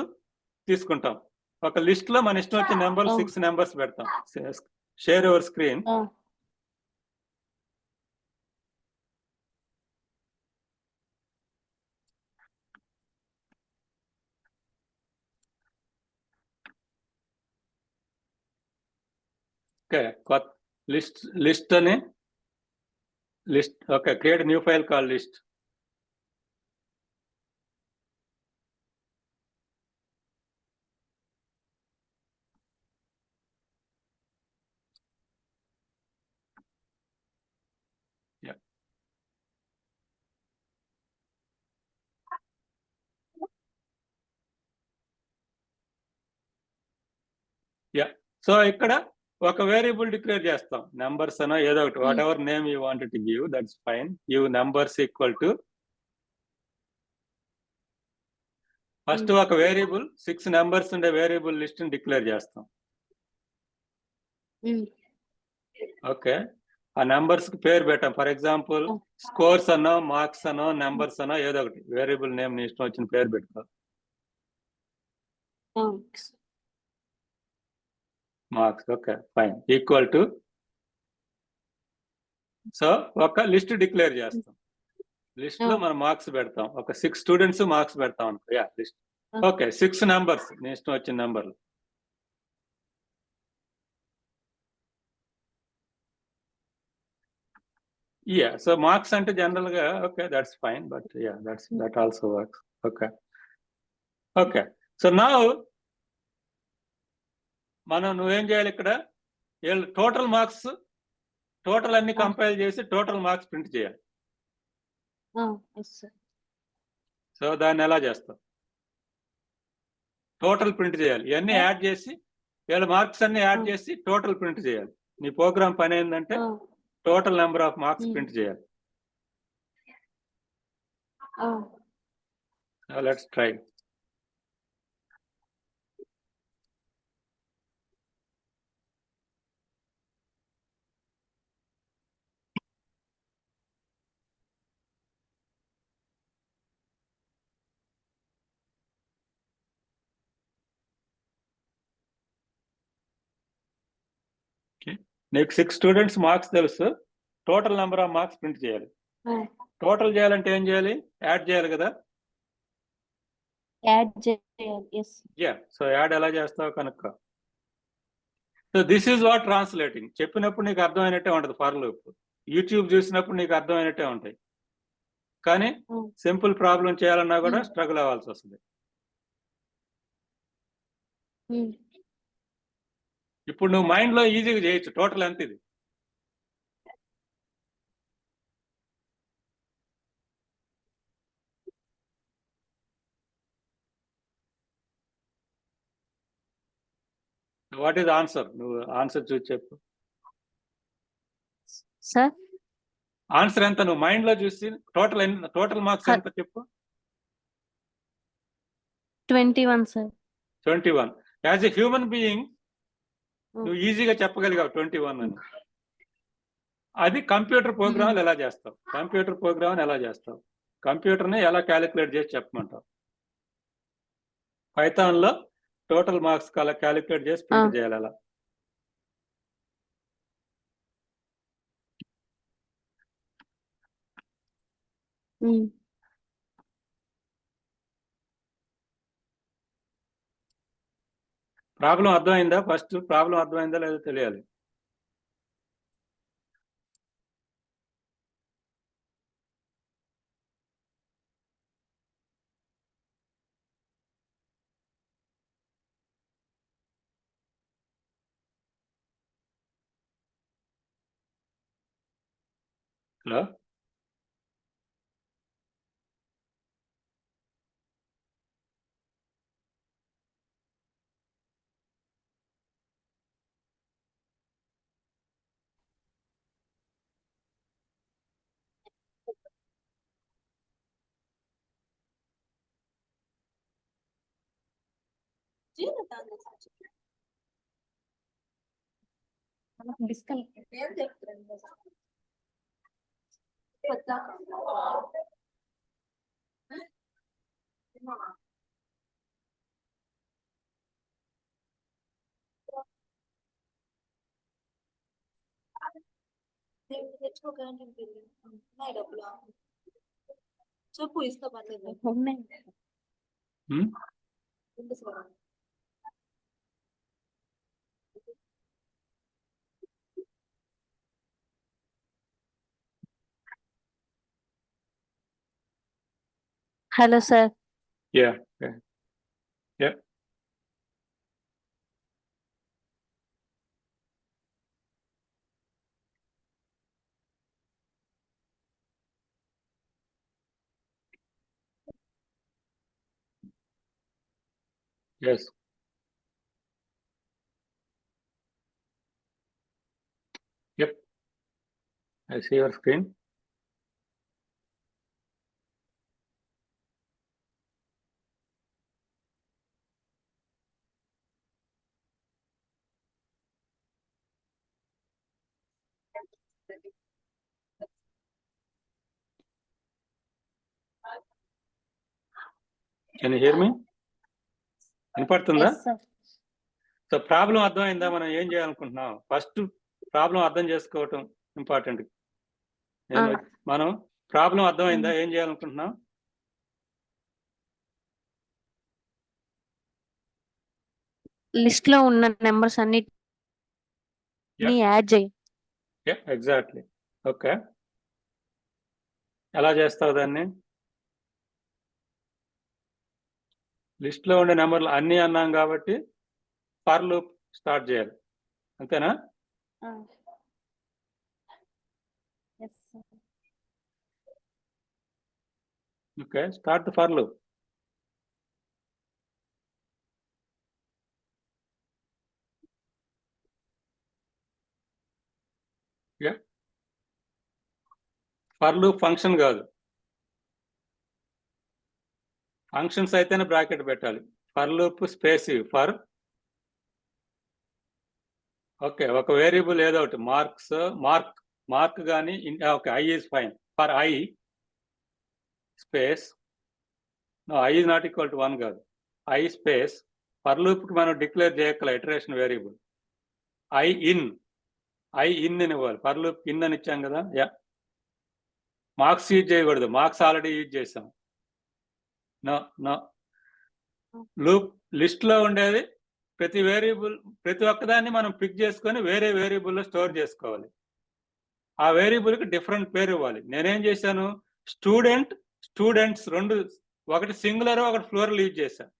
తీసుకుంటాం. ఒక లిస్ట్ లో మన ఇష్టం వచ్చిన నెంబర్ 6 నెంబర్స్ పెడతాం. Share your screen. Okay, list అని list. Okay, create new file call list. So ఇక్కడ ఒక వేరియబుల్ డిక్లేర్ చేస్తాం, నెంబర్స్ అనో ఏదో ఒకటి, whatever name you wanted to give, that's fine. Give numbers equal to first ఒక variable 6 numbers ఉండే variable list ని డిక్లేర్ చేస్తాం. ఓకే, ఆ నెంబర్స్ కి పేరు పెట్టాం. ఫర్ ఎగ్జాంపుల్ స్కోర్స్ అనో, మార్క్స్ అనో, నెంబర్స్ అనో ఏదో ఒకటి వేరియబుల్ నేమ్ ని ఇష్టం వచ్చిన పేరు పెట్టుకో. Marks, okay fine, equal to. So ఒక లిస్ట్ డిక్లేర్ చేస్తాం. లిస్ట్ లో మనం మార్క్స్ పెడతాం. ఒక 6 స్టూడెంట్స్ మార్క్స్ పెడతాం అనుకో. Yeah list. ఓకే 6 నెంబర్స్ నీ ఇష్టం వచ్చిన నెంబర్లు. యా సో మార్క్స్ అంటే జనరల్ గా okay that's fine but yeah that also works. Okay okay so now మనం నువ్వేం చేయాలి ఇక్కడ టోటల్ మార్క్స్ టోటల్ అన్ని కంపైల్ చేసి టోటల్ మార్క్స్ ప్రింట్ చేయాలి. సో దాన్ని ఎలా చేస్తాం? టోటల్ ప్రింట్ చేయాలి. ఇవన్నీ యాడ్ చేసి వీళ్ళ మార్క్స్ అన్ని యాడ్ చేసి టోటల్ ప్రింట్ చేయాలి. నీ ప్రోగ్రామ్ పని ఏంటంటే total number of marks print చేయాలి. Let's try. నీకు 6 స్టూడెంట్స్ మార్క్స్ తెలుసు. Total number of marks print చేయాలి. టోటల్ చేయాలంటే ఏం చేయాలి? యాడ్ చేయాలి కదా. సో యాడ్ ఎలా చేస్తావు కనుక. So this is what translating. చెప్పినప్పుడు నీకు అర్థమైనట్టే ఉంటుంది. ఫర్ లూప్ యూట్యూబ్ చూసినప్పుడు నీకు అర్థమైనట్టే ఉంటాయి. కానీ సింపుల్ ప్రాబ్లం చేయాలన్నా కూడా స్ట్రగుల్ అవ్వాల్సి వస్తుంది. ఇప్పుడు నువ్వు మైండ్ లో ఈజీగా చేయొచ్చు. టోటల్ ఎంత ఇది? What is answer? నువ్వు ఆన్సర్ చూసి చెప్పు. సార్ ఆన్సర్ ఎంత? నువ్వు మైండ్ లో చూసి టోటల్ మార్క్స్ ఎంత చెప్పు. 21 sir. 21. As a human being నువ్వు ఈజీగా చెప్పగలిగావు 21 అని. అది కంప్యూటర్ ప్రోగ్రామ్ ఎలా చేస్తావు? కంప్యూటర్ ప్రోగ్రామ్ ఎలా చేస్తావు? కంప్యూటర్ ని ఎలా క్యాలిక్యులేట్ చేసి చెప్పమంటావు? పైథాన్ లో టోటల్ మార్క్స్ క్యాలిక్యులేట్ చేసి ప్రింట్ చేయాలి అలా. ప్రాబ్లం అర్థమైందా? ఫస్ట్ ప్రాబ్లం అర్థమైందా లేదో తెలియాలి. హలో చెప్పు ఇస్తా పర్లేదు. Hello sir. Yeah yeah yes yep I see your screen. Can you hear me? వినపడుతుందా? సో ప్రాబ్లం అర్థమైందా? మనం ఏం చేయాలనుకుంటున్నాం? ఫస్ట్ ప్రాబ్లం అర్థం చేసుకోవటం ఇంపార్టెంట్. మనం ప్రాబ్లం అర్థమైందా? ఏం చేయాలనుకుంటున్నాం? లిస్ట్ లో ఉన్న నెంబర్స్ అన్నిటిని యాడ్ చేయి. ఎగ్జాక్ట్లీ. ఓకే, ఎలా చేస్తావు దాన్ని? లిస్ట్ లో ఉండే నెంబర్లు అన్ని అన్నాం కాబట్టి ఫర్ లూప్ స్టార్ట్ చేయాలి, అంతేనా? Okay, start for loop. For loop function కాదు, ఫంక్షన్స్ అయితేనే బ్రాకెట్ పెట్టాలి. For loop space for. Okay, ఒక వేరియబుల్ ఏదో ఒకటి మార్క్ కానీ okay, I is fine. For I space I is not equal to 1 కాదు, ఐ స్పేస్. ఫర్ లూప్కి మనం declare చేయగల ఇటరేషన్ వేరియబుల్ ఐ ఇన్ అని ఇవ్వాలి. ఫర్ లూప్ ఇన్ అని ఇచ్చాం కదా. మార్క్స్ యూజ్ చేయకూడదు, మార్క్స్ ఆల్రెడీ యూజ్ చేసాం. నో లూప్ లిస్ట్ లో ఉండేది ప్రతి ఒక్కదాన్ని మనం పిక్ చేసుకొని వేరే వేరియబుల్లో స్టోర్ చేసుకోవాలి. ఆ వేరియబుల్కి డిఫరెంట్ పేరు ఇవ్వాలి. నేనేం చేశాను, స్టూడెంట్స్ రెండు, ఒకటి సింగులర్ ఒకటి ఫ్లోరల్ యూజ్ చేశాను.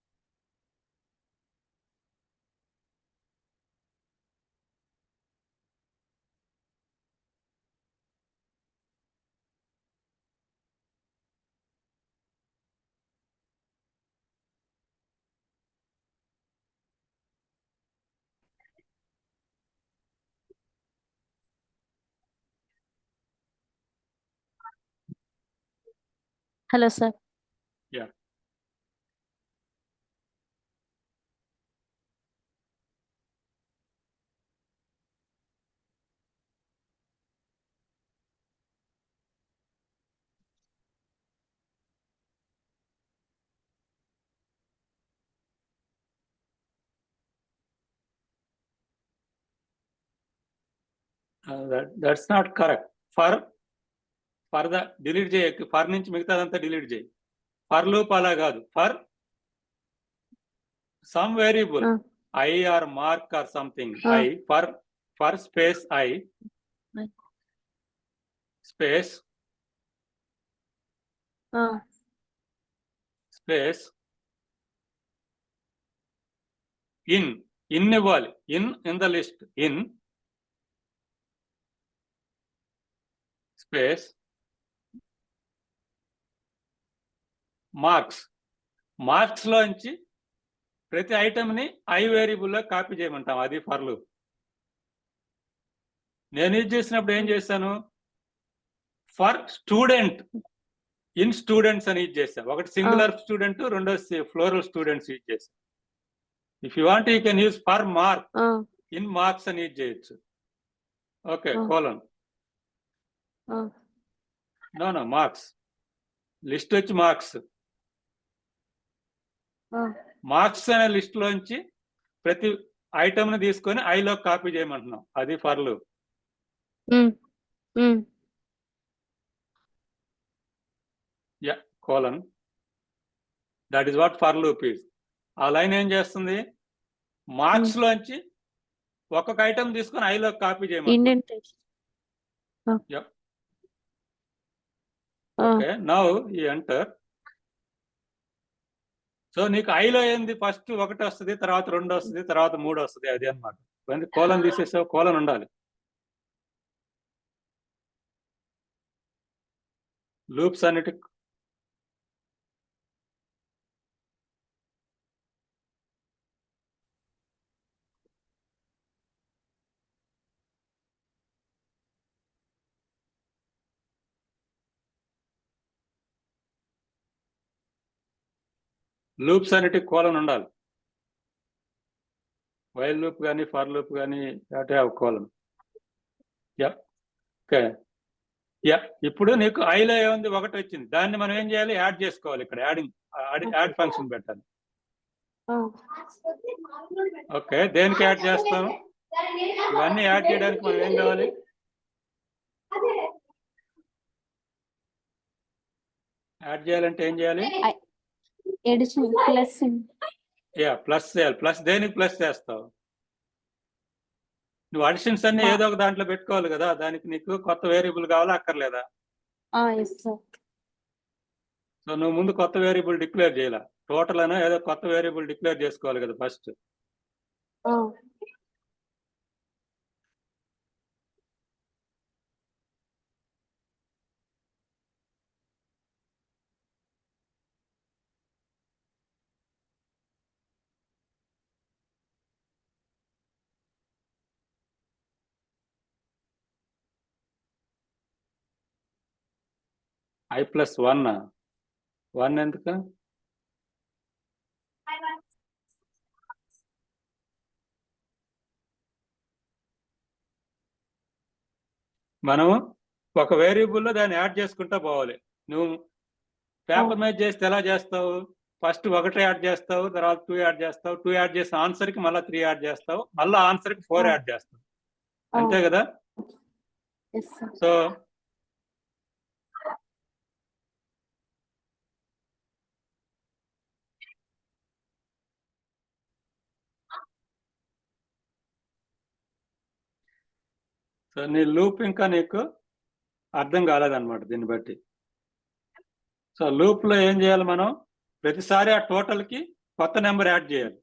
Hello sir. Yeah, that's not correct. For the delete చేయకు, ఫర్ నుంచి మిగతాదంతా డిలీట్ చేయి. ఫర్ లూప్ అలా కాదు, for some variable i or mark or something. I for space i space space in ఇవ్వాలి. In the list in space marks లోంచి ప్రతి ఐటమ్ని I వేరియబుల్లో copy చేయమంటాం, అది ఫర్ లూప్. నేను యూజ్ చేసినప్పుడు ఏం చేశాను, ఫర్ స్టూడెంట్ ఇన్ స్టూడెంట్స్ అని యూజ్ చేశాను. ఒకటి సింగులర్ స్టూడెంట్, రెండోది ఫ్లోరల్ స్టూడెంట్స్ యూజ్ చేశాను. If you want you can use for mark in marks అని యూజ్ చేయొచ్చు. Okay, colon. No marks, list వచ్చి మార్క్స్ అనే లిస్ట్ లోంచి ప్రతి ఐటమ్ ని తీసుకొని ఐలో కాపీ చేయమంటున్నాం, అది for loop. Ya, colon. That is what for loop is. ఆ లైన్ ఏం చేస్తుంది, మార్క్స్ లోంచి ఒక్కొక్క ఐటమ్ తీసుకొని ఐలో కాపీ చేయమంటున్నాం. Okay, now you enter. So నీకు ఐలో ఏంది, ఫస్ట్ 1 వస్తుంది, తర్వాత 2 వస్తుంది, తర్వాత 3 వస్తుంది, అది అనమాట. కోలన్ తీసేసావు, కోలన్ ఉండాలి. లూప్స్ అన్నిటి కోలన్ ఉండాలి. వైల్ లూప్ కానీ ఫర్ లూప్ కానీ కోలన్. Yeah, okay. యా, ఇప్పుడు నీకు ఐలో ఏముంది, 1 వచ్చింది. దాన్ని మనం ఏం చేయాలి, యాడ్ చేసుకోవాలి. ఇక్కడ యాడ్ ఫంక్షన్ పెట్టాలి. ఓకే, దేనికి యాడ్ చేస్తాం, ఇవన్నీ యాడ్ చేయడానికి మనం ఏం కావాలి, యాడ్ చేయాలంటే ఏం చేయాలి? ఎడిషన్ ప్లస్ ప్లస్ చేయాలి. ప్లస్ దేనికి ప్లస్ చేస్తావు? నువ్వు అడిషన్స్ అన్ని ఏదో ఒక దాంట్లో పెట్టుకోవాలి కదా, దానికి నీకు కొత్త వేరియబుల్ కావాలా అక్కర్లేదా? Yes sir. సో నువ్వు ముందు కొత్త వేరియబుల్ డిక్లేర్ చేయాల, టోటల్ అనో ఏదో కొత్త వేరియబుల్ డిక్లేర్ చేసుకోవాలి కదా ఫస్ట్. i+1 1 ఎందుకు? మనం ఒక వేరియబుల్లో దాన్ని యాడ్ చేసుకుంటా పోవాలి. నువ్వు పేపర్ మీద చేస్తే ఎలా చేస్తావు? ఫస్ట్ 1 యాడ్ చేస్తావు, తర్వాత 2 యాడ్ చేస్తావు, 2 యాడ్ చేసి ఆన్సర్ కి మళ్ళీ 3 యాడ్ చేస్తావు, మళ్ళీ ఆన్సర్ కి 4 యాడ్ చేస్తావు, అంతే కదా? సో నీ లూప్ ఇంకా నీకు అర్థం కాలేదన్నమాట దీన్ని బట్టి. సో లూప్ లో ఏం చేయాలి మనం? ప్రతిసారి ఆ టోటల్ కి కొత్త నెంబర్ యాడ్ చేయాలి.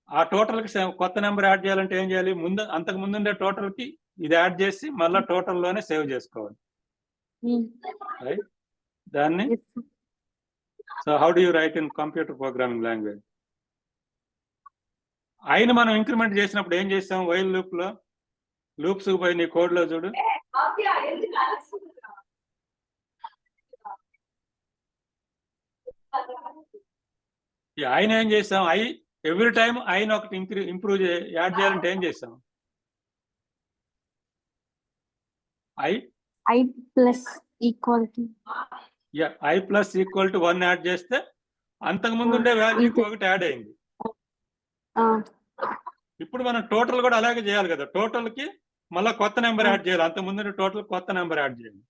ఆ టోటల్ కి కొత్త నెంబర్ యాడ్ చేయాలంటే ఏం చేయాలి? అంతకు ముందుండే టోటల్ కి ఇది యాడ్ చేసి మళ్ళీ టోటల్ లోనే సేవ్ చేసుకోవాలి. రైట్? దాన్ని so how do you right in computer programming language? అయిన మనం ఇంక్రిమెంట్ చేసినప్పుడు ఏం చేస్తాం? వైల్ లూప్ లో లూప్స్ పోయి నీ కోడ్ లో చూడు. ఆయన ఏం చేస్తాం? ఎవ్రీ టైం ఆయన ఒకటి ఇంప్రూవ్ యాడ్ చేయాలంటే ఏం చేస్తాం? i plus equal to 1 add చేస్తే అంతకు ముందు ఉండే వాల్యూకి ఒకటి యాడ్ అయింది. ఇప్పుడు మనం టోటల్ కూడా అలాగే చేయాలి కదా. టోటల్ కి మళ్ళీ కొత్త నెంబర్ యాడ్ చేయాలి, అంతకు ముందు టోటల్ కొత్త నెంబర్ యాడ్ చేయాలి.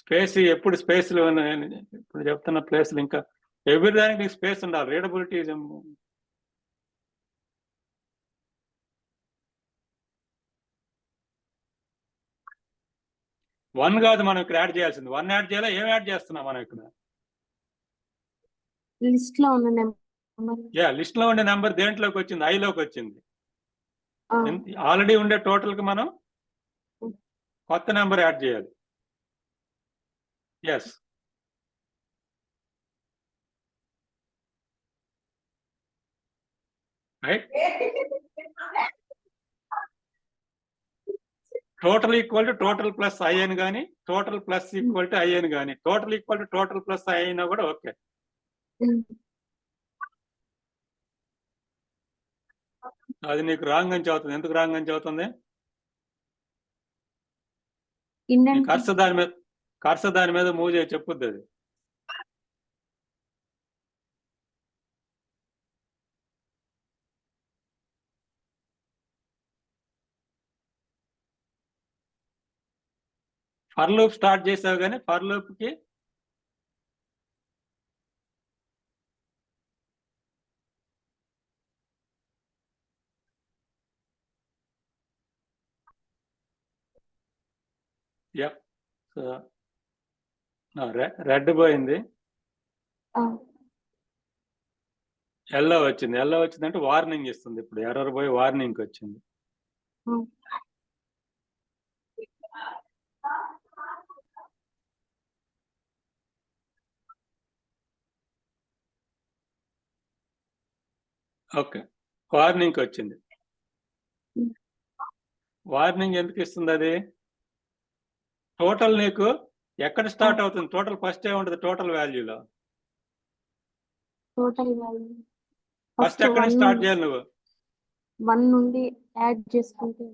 స్పేస్ ఎప్పుడు స్పేస్లు ఇప్పుడు చెప్తున్న ప్లేస్లు ఇంకా ఎవ్రీ దానికి నీకు స్పేస్ ఉండాలి. రీడబిలిటీ 1 కాదు మనం ఇక్కడ యాడ్ చేయాల్సింది. 1 యాడ్ చేయాలా? ఏం యాడ్ చేస్తున్నాం మనం ఇక్కడ? లిస్ట్ లో ఉన్న నెంబర్. లిస్ట్ లో ఉండే నెంబర్ దేంట్లోకి వచ్చింది? ఐలోకి వచ్చింది. ఆల్రెడీ ఉండే టోటల్ కి మనం కొత్త నెంబర్ యాడ్ చేయాలి. Yes, right. Total equal to total plus i అని కానీ, total plus equal to i అని కానీ, total equal to total plus i అయినా కూడా ఓకే. అది నీకు రాంగ్ అని చదువుతుంది. ఎందుకు రాంగ్ అని చదువుతుంది? కర్సర్ దాని మీద మూవ్ చేసి చెప్పుద్ది అది. ఫర్ లూప్ స్టార్ట్ చేసావు కానీ ఫర్ లూప్ కి రెడ్ పోయింది, ఎల్లో వచ్చింది. ఎల్లో వచ్చిందంటే వార్నింగ్ ఇస్తుంది. ఇప్పుడు ఎర్రర్ పోయి వార్నింగ్ వచ్చింది. ఓకే, వార్నింగ్ వచ్చింది. వార్నింగ్ ఎందుకు ఇస్తుంది అది? టోటల్ నీకు ఎక్కడ స్టార్ట్ అవుతుంది? టోటల్ ఫస్ట్ ఏ ఉంటుంది టోటల్ వాల్యూలో. ఫస్ట్ ఎక్కడ స్టార్ట్ చేయాలి నువ్వు? 1 నుండి యాడ్ చేసుకుంటే.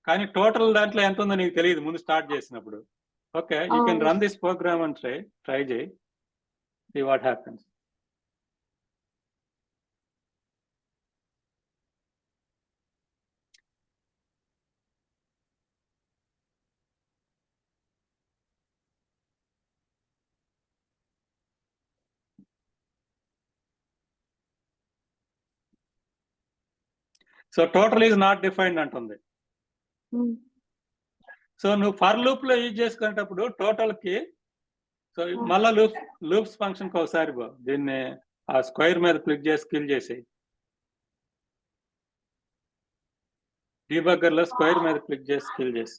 కానీ టోటల్ దాంట్లో ఎంత ఉందో నీకు తెలియదు ముందు స్టార్ట్ చేసినప్పుడు. Okay, you can run this program అని ట్రై చేయి. See what happens. So total is not defined అంటుంది. సో నువ్వు ఫర్ లూప్ లో యూజ్ చేసుకునేటప్పుడు టోటల్ కి సో మళ్ళా లూప్స్ ఫంక్షన్ కి ఒకసారి దీన్ని ఆ స్క్వేర్ మీద క్లిక్ చేసి కిల్ చేసి డీబగ్గర్ లో స్క్వేర్ మీద క్లిక్ చేసి కిల్ చేసి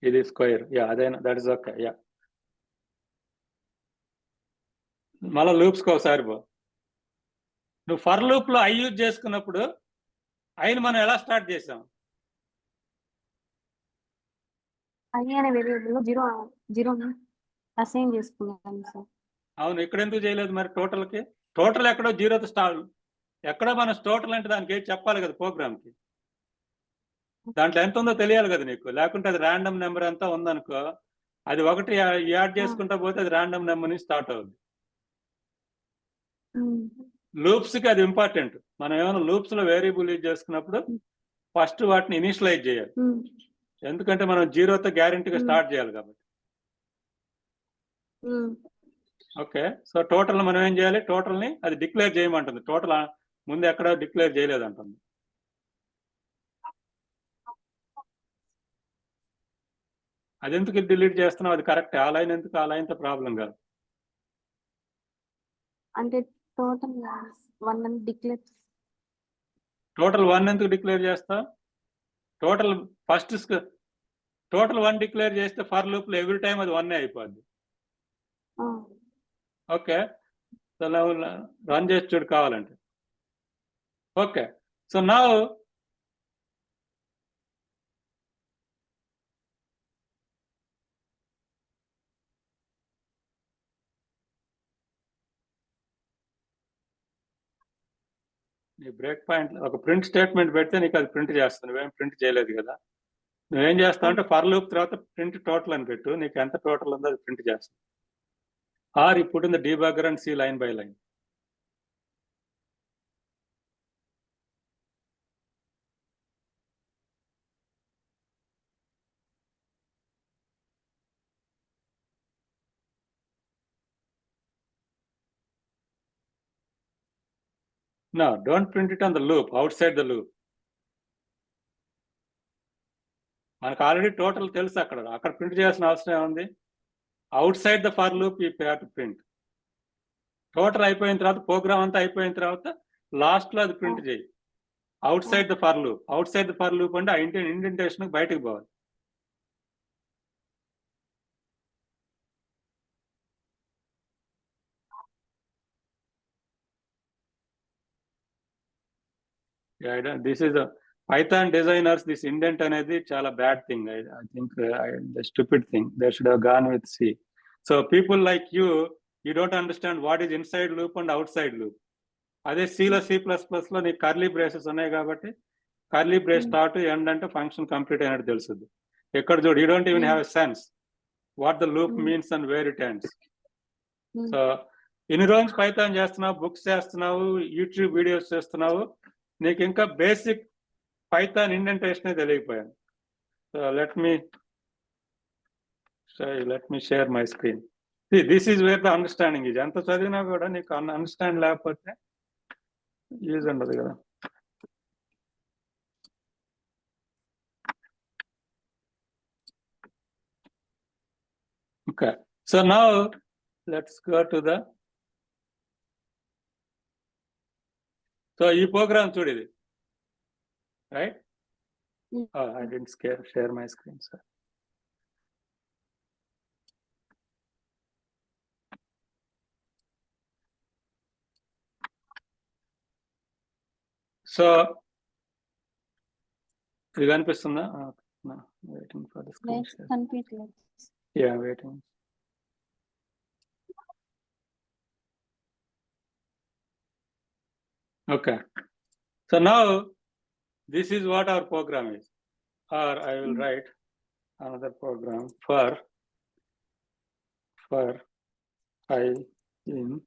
ఇది స్క్వేర్ యా అదేనా దట్ ఇస్ ఓకే యా మళ్ళా లూప్స్ కి ఒకసారి నువ్వు ఫర్ లూప్ లో ఐ యూజ్ చేసుకున్నప్పుడు ఐని మనం ఎలా స్టార్ట్ చేసాం ఐ అనే వేరియబుల్ జీరో అసైన్ చేసుకున్నాను సార్. అవును ఇక్కడ ఎందుకు చేయలేదు మరి టోటల్ కి టోటల్ ఎక్కడో జీరోతో స్టార్ట్ ఎక్కడో మనం టోటల్ అంటే దానికి ఏం చెప్పాలి కదా ప్రోగ్రామ్ కి దాంట్లో ఎంత ఉందో తెలియాలి కదా నీకు లేకుంటే అది ర్యాండమ్ నెంబర్ ఎంత ఉందనుకో అది ఒకటి యాడ్ చేసుకుంటా పోతే అది ర్యాండమ్ నెంబర్ నుంచి స్టార్ట్ అవుతుంది లూప్స్ కి అది ఇంపార్టెంట్ మనం ఏమైనా లూప్స్ లో వేరియబుల్ యూజ్ చేసుకున్నప్పుడు ఫస్ట్ వాటిని ఇనిషియలైజ్ చేయాలి ఎందుకంటే మనం జీరోతో గ్యారెంటీగా స్టార్ట్ చేయాలి కాబట్టి ఓకే సో టోటల్ మనం ఏం చేయాలి టోటల్ ని అది డిక్లేర్ చేయమంటుంది టోటల్ ముందు ఎక్కడ డిక్లేర్ చేయలేదు అంటుంది అది ఎందుకు డిలీట్ చేస్తున్నావు అది కరెక్ట్ ఆ లైన్ ఎందుకు ఆ లైన్ తో ప్రాబ్లం కాదు అంటే టోటల్ 1 అని డిక్లేర్ టోటల్ 1 ఎందుకు డిక్లేర్ చేస్తా టోటల్ ఫస్ట్ టోటల్ 1 డిక్లేర్ చేస్తే ఫర్ లూప్ లో ఎవ్రీ టైం అది 1 అయిపోద్ది ఓకే సో రన్ చేసి చూడు కావాలంటే ఓకే సో నౌ నీ బ్రేక్ పాయింట్ ఒక ప్రింట్ స్టేట్మెంట్ పెడితే నీకు అది ప్రింట్ చేస్తుంది నువ్వేం ప్రింట్ చేయలేదు కదా నువ్వేం చేస్తావు అంటే ఫర్ లూప్ తర్వాత ప్రింట్ టోటల్ అని పెట్టు నీకు ఎంత టోటల్ ఉందో అది ప్రింట్ చేస్తుంది or you put in the debugger and see line by line No, don't print it on the loop, outside the loop. మనకు ఆల్రెడీ టోటల్ తెలుసు అక్కడ ప్రింట్ చేయాల్సిన అవసరం ఏముంది out side the for loop ఈ హ్యావ్ టు ప్రింట్ టోటల్ అయిపోయిన తర్వాత programme అంతా అయిపోయిన తర్వాత లాస్ట్ లో అది ప్రింట్ చేయి out side the for loop అంటే ఆ ఇండెంటేషన్ బయటకు పోవాలి this is Python designers, this indent అనేది చాలా bad thing I think the stupid thing they should have gone with C. So people like you don't understand what is inside loop and outside loop. అదే C లో నీకు curly braces ఉన్నాయి కాబట్టి curly brace start end అంటే function complete అయినట్టు తెలుస్తుంది ఎక్కడ చూడు you don't even have a sense what the loop means and where it ends so ఇన్ని రోజు పైథాన్ చేస్తున్నావు బుక్స్ చేస్తున్నావు యూట్యూబ్ వీడియోస్ చేస్తున్నావు నీకు ఇంకా బేసిక్ Python indentation తెలియకపోయాను so let me share my screen. See, this is where the understanding is. ఎంత చదివినా కూడా నీకు అండర్స్టాండ్ లేకపోతే యూజ్ ఉండదు కదా okay so now let's go to the so ఈ programme చూడేది right oh, I didn't share my screen sir so ఇది కనిపిస్తుందా no waiting for the screen share కనిపించలేదు yeah waiting okay so now this is what our program is or I will write another program for I in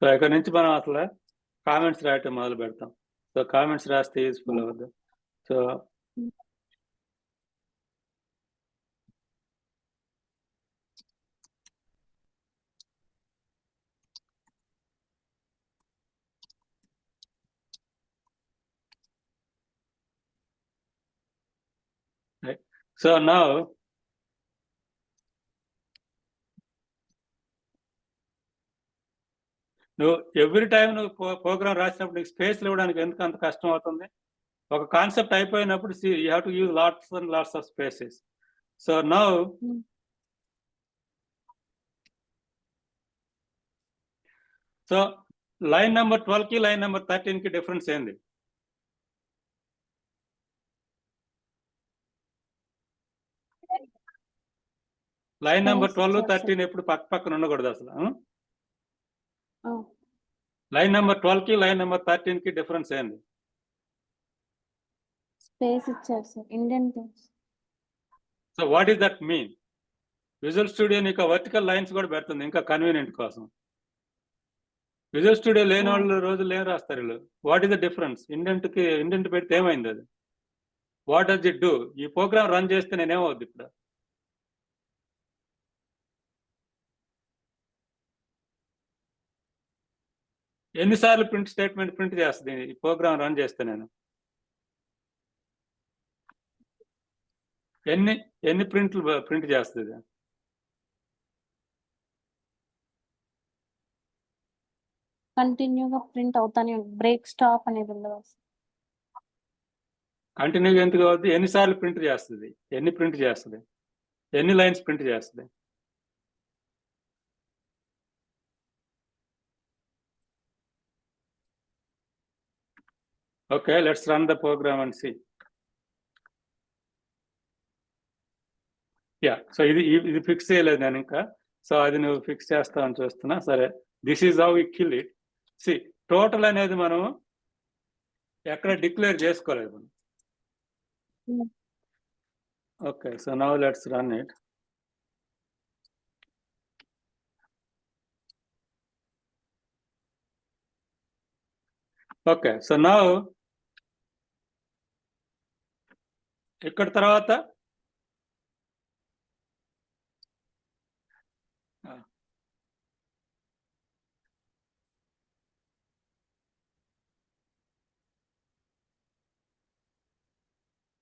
so ఇక్కడ నుంచి మనం అసలు comments రాయటం మొదలు పెడతాం. సో కామెంట్స్ రాస్తే యూస్ఫుల్ అవ్వద్దు. సో సో నౌ నువ్వు ఎవ్రీ టైం నువ్వు ప్రోగ్రామ్ రాసినప్పుడు నీకు స్పేస్ ఇవ్వడానికి ఎందుకు అంత కష్టం అవుతుంది? ఒక కాన్సెప్ట్ అయిపోయినప్పుడు you have to use lots and lots of spaces. So now so line number 12 కి లైన్ నెంబర్ 13 కి డిఫరెన్స్ ఏంది? లైన్ నెంబర్ 12 13 ఎప్పుడు పక్క పక్కన ఉండకూడదు అసలు. లైన్ నెంబర్ 12 కి లైన్ నెంబర్ 13 కి డిఫరెన్స్ ఏంది? స్పేస్ ఇచ్చారు sir, Indian. So what is that mean? Visual studio నీకు వర్టికల్ లైన్స్ కూడా పెడుతుంది ఇంకా కన్వీనియంట్ కోసం. విజువల్ స్టూడియో లేని వాళ్ళు రోజులు ఏం రాస్తారు వీళ్ళు? What is the difference? Indent పెడితే ఏమైంది అది? What does it do? ఈ ప్రోగ్రామ్ రన్ చేస్తే నేనేమవుద్ది ఇప్పుడు? ఎన్నిసార్లు ప్రింట్ స్టేట్మెంట్ ప్రింట్ చేస్తుంది ఈ ప్రోగ్రామ్ రన్ చేస్తే? నేను ఎన్ని ప్రింట్లు ప్రింట్ చేస్తుంది? కంటిన్యూగా ప్రింట్ అవుతానే బ్రేక్ స్టాప్ అనేది ఉండదు. కంటిన్యూగా ఎందుకు అవుతుంది? ఎన్నిసార్లు ప్రింట్ చేస్తుంది? ఎన్ని ప్రింట్ చేస్తుంది? ఎన్ని లైన్స్ ప్రింట్ చేస్తుంది? Okay, let's run the program and see. Ya, so ఇది ఫిక్స్ చేయలేదు నేను ఇంకా. సో అది నువ్వు ఫిక్స్ చేస్తావని చూస్తున్నా. సరే, this is how we kill it. See, total అనేది మనం ఎక్కడ డిక్లేర్ చేసుకోలేదు మనం. Okay, so now let's run it. Okay, so now ఇక్కడ తర్వాత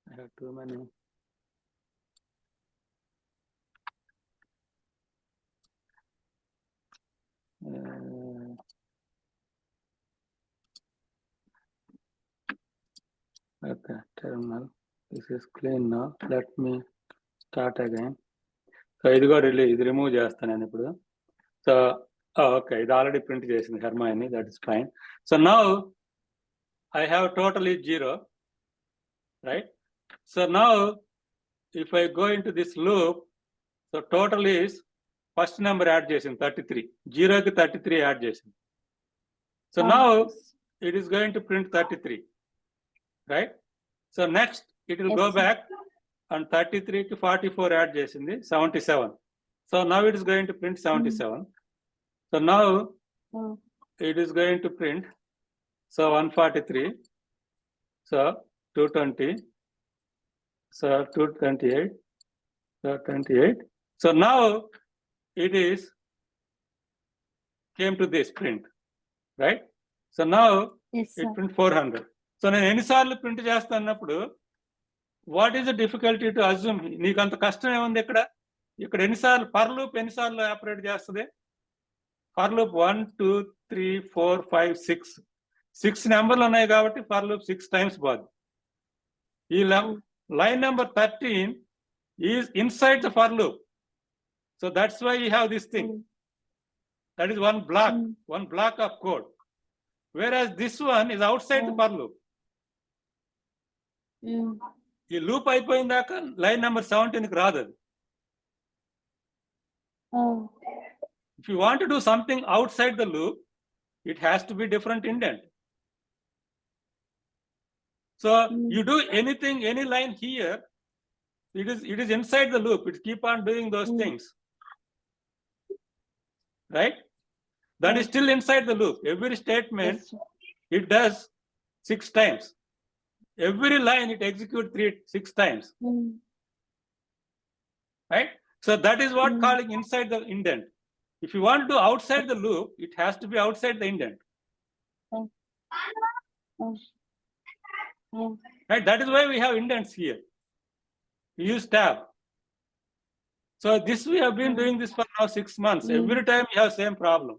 I have too many. Okay, terminal. This is clean now. Let me start again. So ఇది కూడా ఇది రిమూవ్ చేస్తాను నేను ఇప్పుడు. సో ఓకే, ఇది ఆల్రెడీ ప్రింట్ చేసింది Hermione, that is fine. So now I have total is 0, right? So now if I go in to this loop, so total is first number add చేసింది 33, 0కి 33 add చేసింది. So now it is going to print 33, right? So next it will go back and 33కి 44 add చేసింది 77. So now it is going to print 77. So now it is going to print, so 143, so 220, so 228, so 28. So now it is came to this print, right? So now it print 400. So నేను ఎన్నిసార్లు print చేస్తున్నప్పుడు what is the difficulty to assume? నీకు అంత కష్టం ఏముంది ఇక్కడ? ఇక్కడ ఎన్నిసార్లు ఫర్ లూప్ ఎన్నిసార్లు ఆపరేట్ చేస్తుంది? ఫర్ లూప్ 1 2 3 4 5 6 నెంబర్లు ఉన్నాయి కాబట్టి ఫర్ లూప్ 6 టైమ్స్ పోద్ది. Line number 13 is inside the for loop. So that's why you have this thing. That is one block of code. Whereas this one is outside the for loop. ఈ loop అయిపోయిన దాకా line number 17 కి రాదు. If you want to do something outside the loop, it has to be different indent. So you do anything, any line here, it is inside the loop. It keep on doing those things, right? That is still inside the loop. Every statement it does 6 times. Every line it executes 6 times, right? So that is what calling inside the indent. If you want to do outside the loop, it has to be outside the indent. Right? That is why we have indents here. We use tab. So this we have been doing this for now 6 months. Every time we have same problem.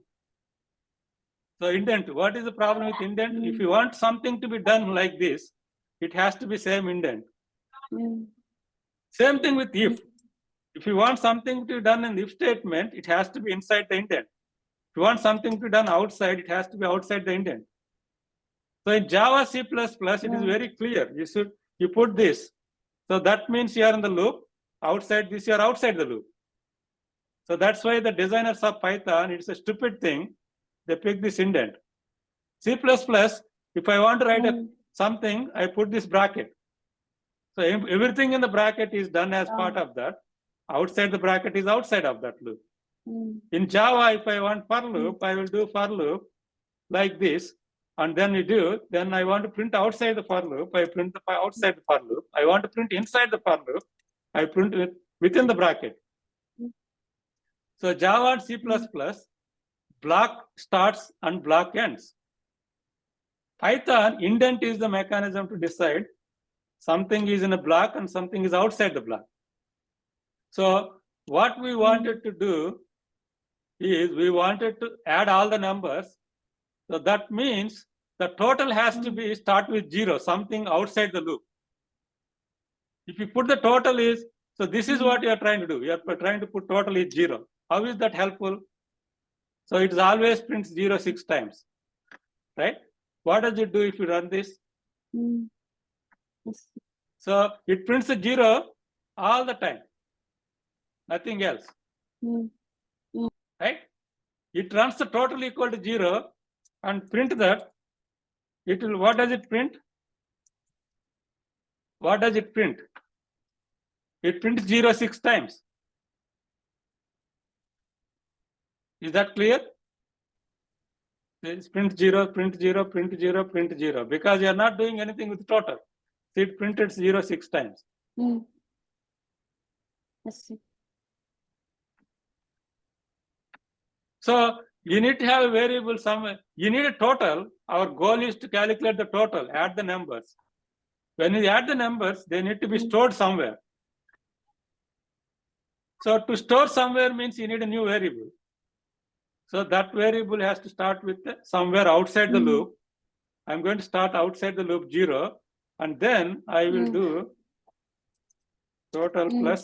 So indent, what is the problem with indent? If you want something to be done like this, it has to be same indent. Same thing with if. If you want something to be done in the if statement, it has to be inside the indent. If you want something to be done outside, it has to be outside the indent. So in Java, C++, it is very clear. You put this. So that means you are in the loop. Outside this, you are outside the loop. So that's why the designers of Python, it's a stupid thing. They pick this indent. C++, if I want to write something, I put this bracket. So everything in the bracket is done as part of that. Outside the bracket is outside of that loop. In Java, if I want for loop, I will do for loop like this. And then then I want to print outside the for loop, I print the outside the for loop. I want to print inside the for loop, I print it within the bracket. So Java and C++, block starts and block ends. Python, indent is the mechanism to decide something is in a block and something is outside the block. So what we wanted to do is we wanted to add all the numbers. So that means the total has to be start with 0, something outside the loop. If you put the total is, so this is what you are trying to do. You are trying to put total is 0. How is that helpful? So it is always prints 0 6 times, right? What does it do if you run this? So it prints a 0 all the time. Nothing else. Right? It runs the total equal to 0 and print that. It will, what does it print? What does it print? It prints 0 6 times. Is that clear? It's print 0, print 0, print 0, print 0. Because you are not doing anything with total. So it printed 0 6 times. So you need to have a variable somewhere. You need a total. Our goal is to calculate the total, add the numbers. When you add the numbers, they need to be stored somewhere. So to store somewhere means you need a new variable. So that variable has to start with somewhere outside the loop. I'm going to start outside the loop 0, and then I will do total plus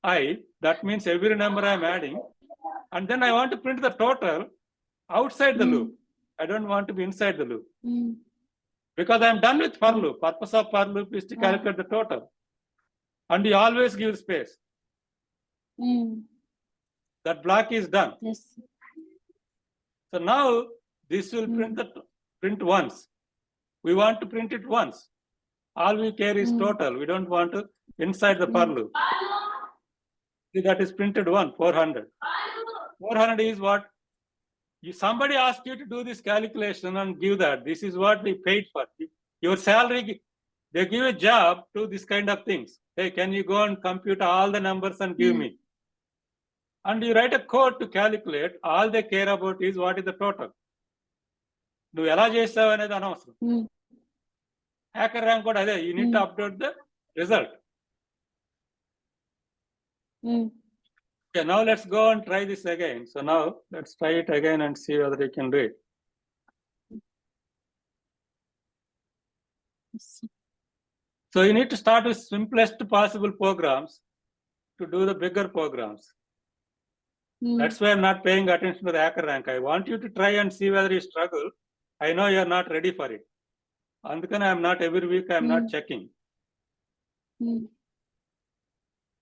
I. That means every number I'm adding. And then I want to print the total outside the loop. I don't want to be inside the loop. Because I'm done with for loop. Purpose of for loop is to calculate the total. And you always give space. That block is done. Yes. So now this will print once. We want to print it once. All we care is total. We don't want to inside the for loop. See, that is printed 400. 400 is what? Somebody asked you to do this calculation and give that. This is what we paid for. Your salary, they give a job to this kind of things. Hey, can you go and compute all the numbers and give me? And you write a code to calculate. All they care about is what is the total. నువ్వు ఎలా చేస్తావు అనేది అనవసరం. Hacker rank కూడా అదే. You need to update the result. Okay, now let's go and try this again. So now let's try it again and see whether you can do it. So you need to start with simplest possible programs to do the bigger programs. That's why I'm not paying attention to the hacker rank. I want you to try and see whether you struggle. I know you're not ready for it. Andukane I'm not every week, I'm not checking.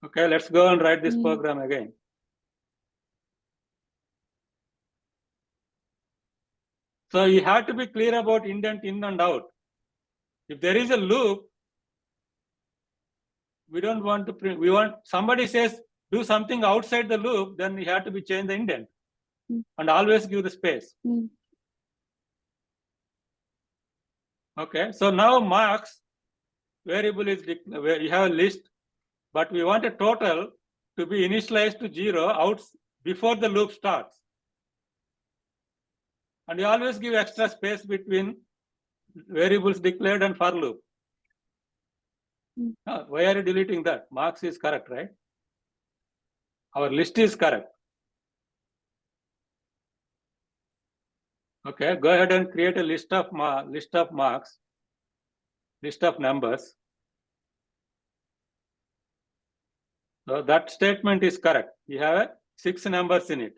Okay, let's go and write this program again. So you have to be clear about indent in and out. If there is a loop, we don't want to print, we want, somebody says do something outside the loop, then we have to be change the indent and always give the space. Okay, so now marks variable is, you have a list, but we want a total to be initialized to 0 out before the loop starts. And you always give extra space between variables declared and for loop. Why are you deleting that? Marks is correct, right? Our list is correct. Okay, go ahead and create a list of marks, list of numbers. So that statement is correct. You have 6 numbers in it.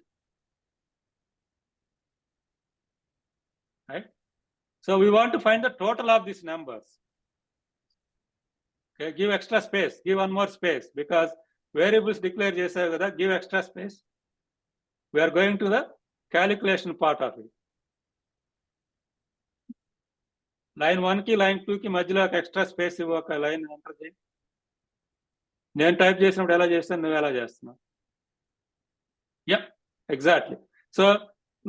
Right? So we want to find the total of these numbers. Okay, give extra space, give one more space, because variables declare chesavu kada, give extra space. We are going to the calculation part of it. Line 1 ki line 2 ki మధ్యలో ఒక extra space ఇవ్వు, ఒక line enter చేయి. నేను type చేసినప్పుడు ఎలా చేస్తాను, నువ్వు ఎలా చేస్తున్నావు? Yeah, exactly. So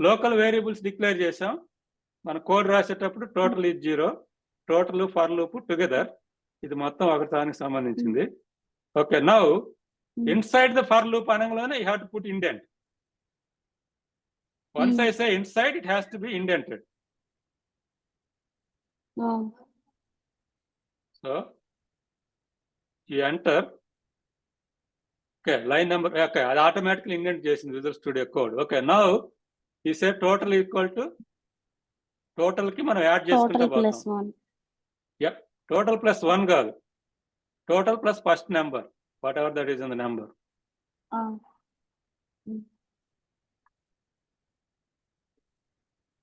local variables declare చేసాం. మన కోడ్ రాసేటప్పుడు total is 0, total for loop together, ఇది మొత్తం ఒక దానికి సంబంధించింది. Okay, now inside the for loop అనగానే you have to put indent. Once I say inside, it has to be indented. So you enter. Okay, line number. Okay, అది automatically indent చేసింది Visual Studio Code. Okay, now you say total equal to total కి మనం add చేసుకుంటా total plus పోతాం. 1. Yep, total plus 1 కాదు, total plus first number, whatever that is in the number.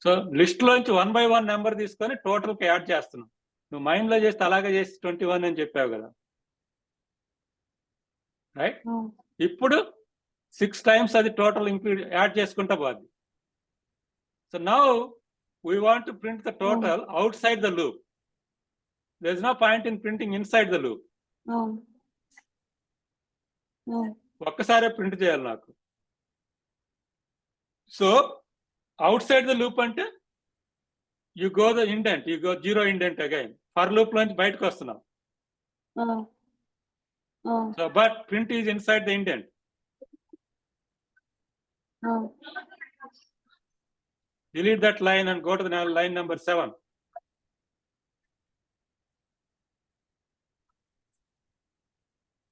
So list లోంచి 1 by 1 number తీసుకొని total కి add చేస్తున్నాం. నువ్వు మైండ్ లో చేస్తే అలాగే చేసి 21 అని చెప్పావు కదా, రైట్? ఇప్పుడు 6 times అది టోటల్ ఇంక్లూడ్ యాడ్ చేసుకుంటా పోద్ది. So now we want to print the total outside the loop. There is no point in printing inside the loop. ఒక్కసారే ప్రింట్ చేయాలి నాకు. So outside the loop ante you go the indent, you go 0 indent again. For loop loంచి బయటకు వస్తున్నాం. So but print is inside the indent. Delete that line and go to the line number 7.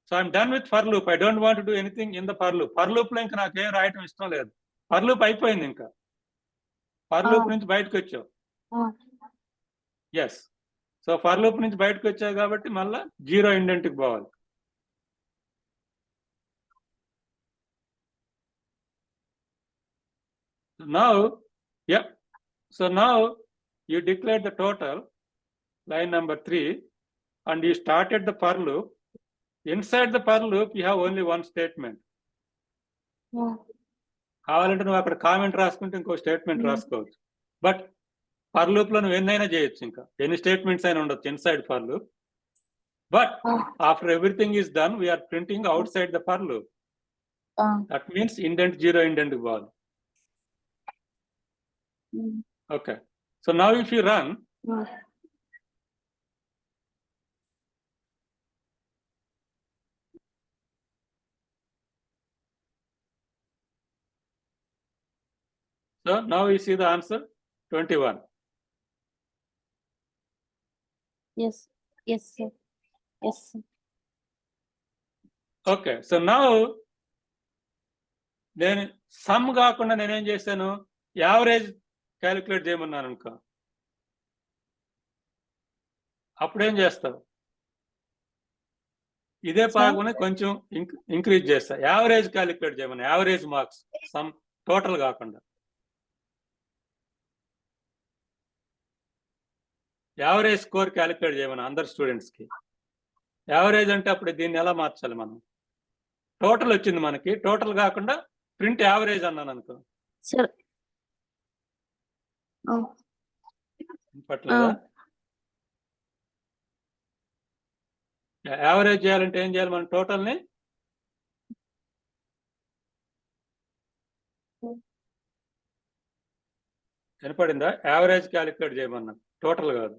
So I'm done with for loop. I don't want to do anything in the for loop. For loop లో ఇంకా నాకు ఏం రాయటం ఇష్టం లేదు. For loop అయిపోయింది ఇంకా. For loop నుంచి బయటకు వచ్చావు. ఎస్, సో ఫర్ లూప్ నుంచి బయటకు వచ్చావు కాబట్టి మళ్ళా 0 ఇండెంట్ కి పోవాలి. Now, yeah, so now you declare the total, line number 3, and you started the for loop. Inside the for loop you have only one statement. కావాలంటే నువ్వు అక్కడ కామెంట్ రాసుకుంటే ఇంకో స్టేట్మెంట్ రాసుకోవచ్చు. బట్ ఫర్ లూప్ లో నువ్వు ఎన్నైనా చేయొచ్చు, ఇంకా ఎన్ని స్టేట్మెంట్స్ అయినా ఉండొచ్చు inside for loop. But after everything is done we are printing outside the for loop. That means indent 0 indent పోవాలి. Okay, so now if you run, so now we see the answer 21. Yes, yes sir, yes sir. Okay, so now నేను some కాకుండా నేనేం చేశాను, average calculate చేయమన్నాను అనుకో, అప్పుడేం చేస్తావు? ఇదే పాగుని కొంచెం ఇంక్రీజ్ చేస్తా, యావరేజ్ క్యాలిక్యులేట్ చేయమని, యావరేజ్ మార్క్స్ సమ్ టోటల్ కాకుండా. యావరేజ్ స్కోర్ క్యాలిక్యులేట్ చేయమని అందరు స్టూడెంట్స్ కి. యావరేజ్ అంటే అప్పుడు దీన్ని ఎలా మార్చాలి మనం? టోటల్ వచ్చింది మనకి, టోటల్ కాకుండా ప్రింట్ యావరేజ్ అన్నాను అనుకో, సార్ పట్లేదా? యావరేజ్ చేయాలంటే ఏం చేయాలి మనం? టోటల్ని వినపడిందా? యావరేజ్ క్యాలిక్యులేట్ చేయమన్నా, టోటల్ కాదు.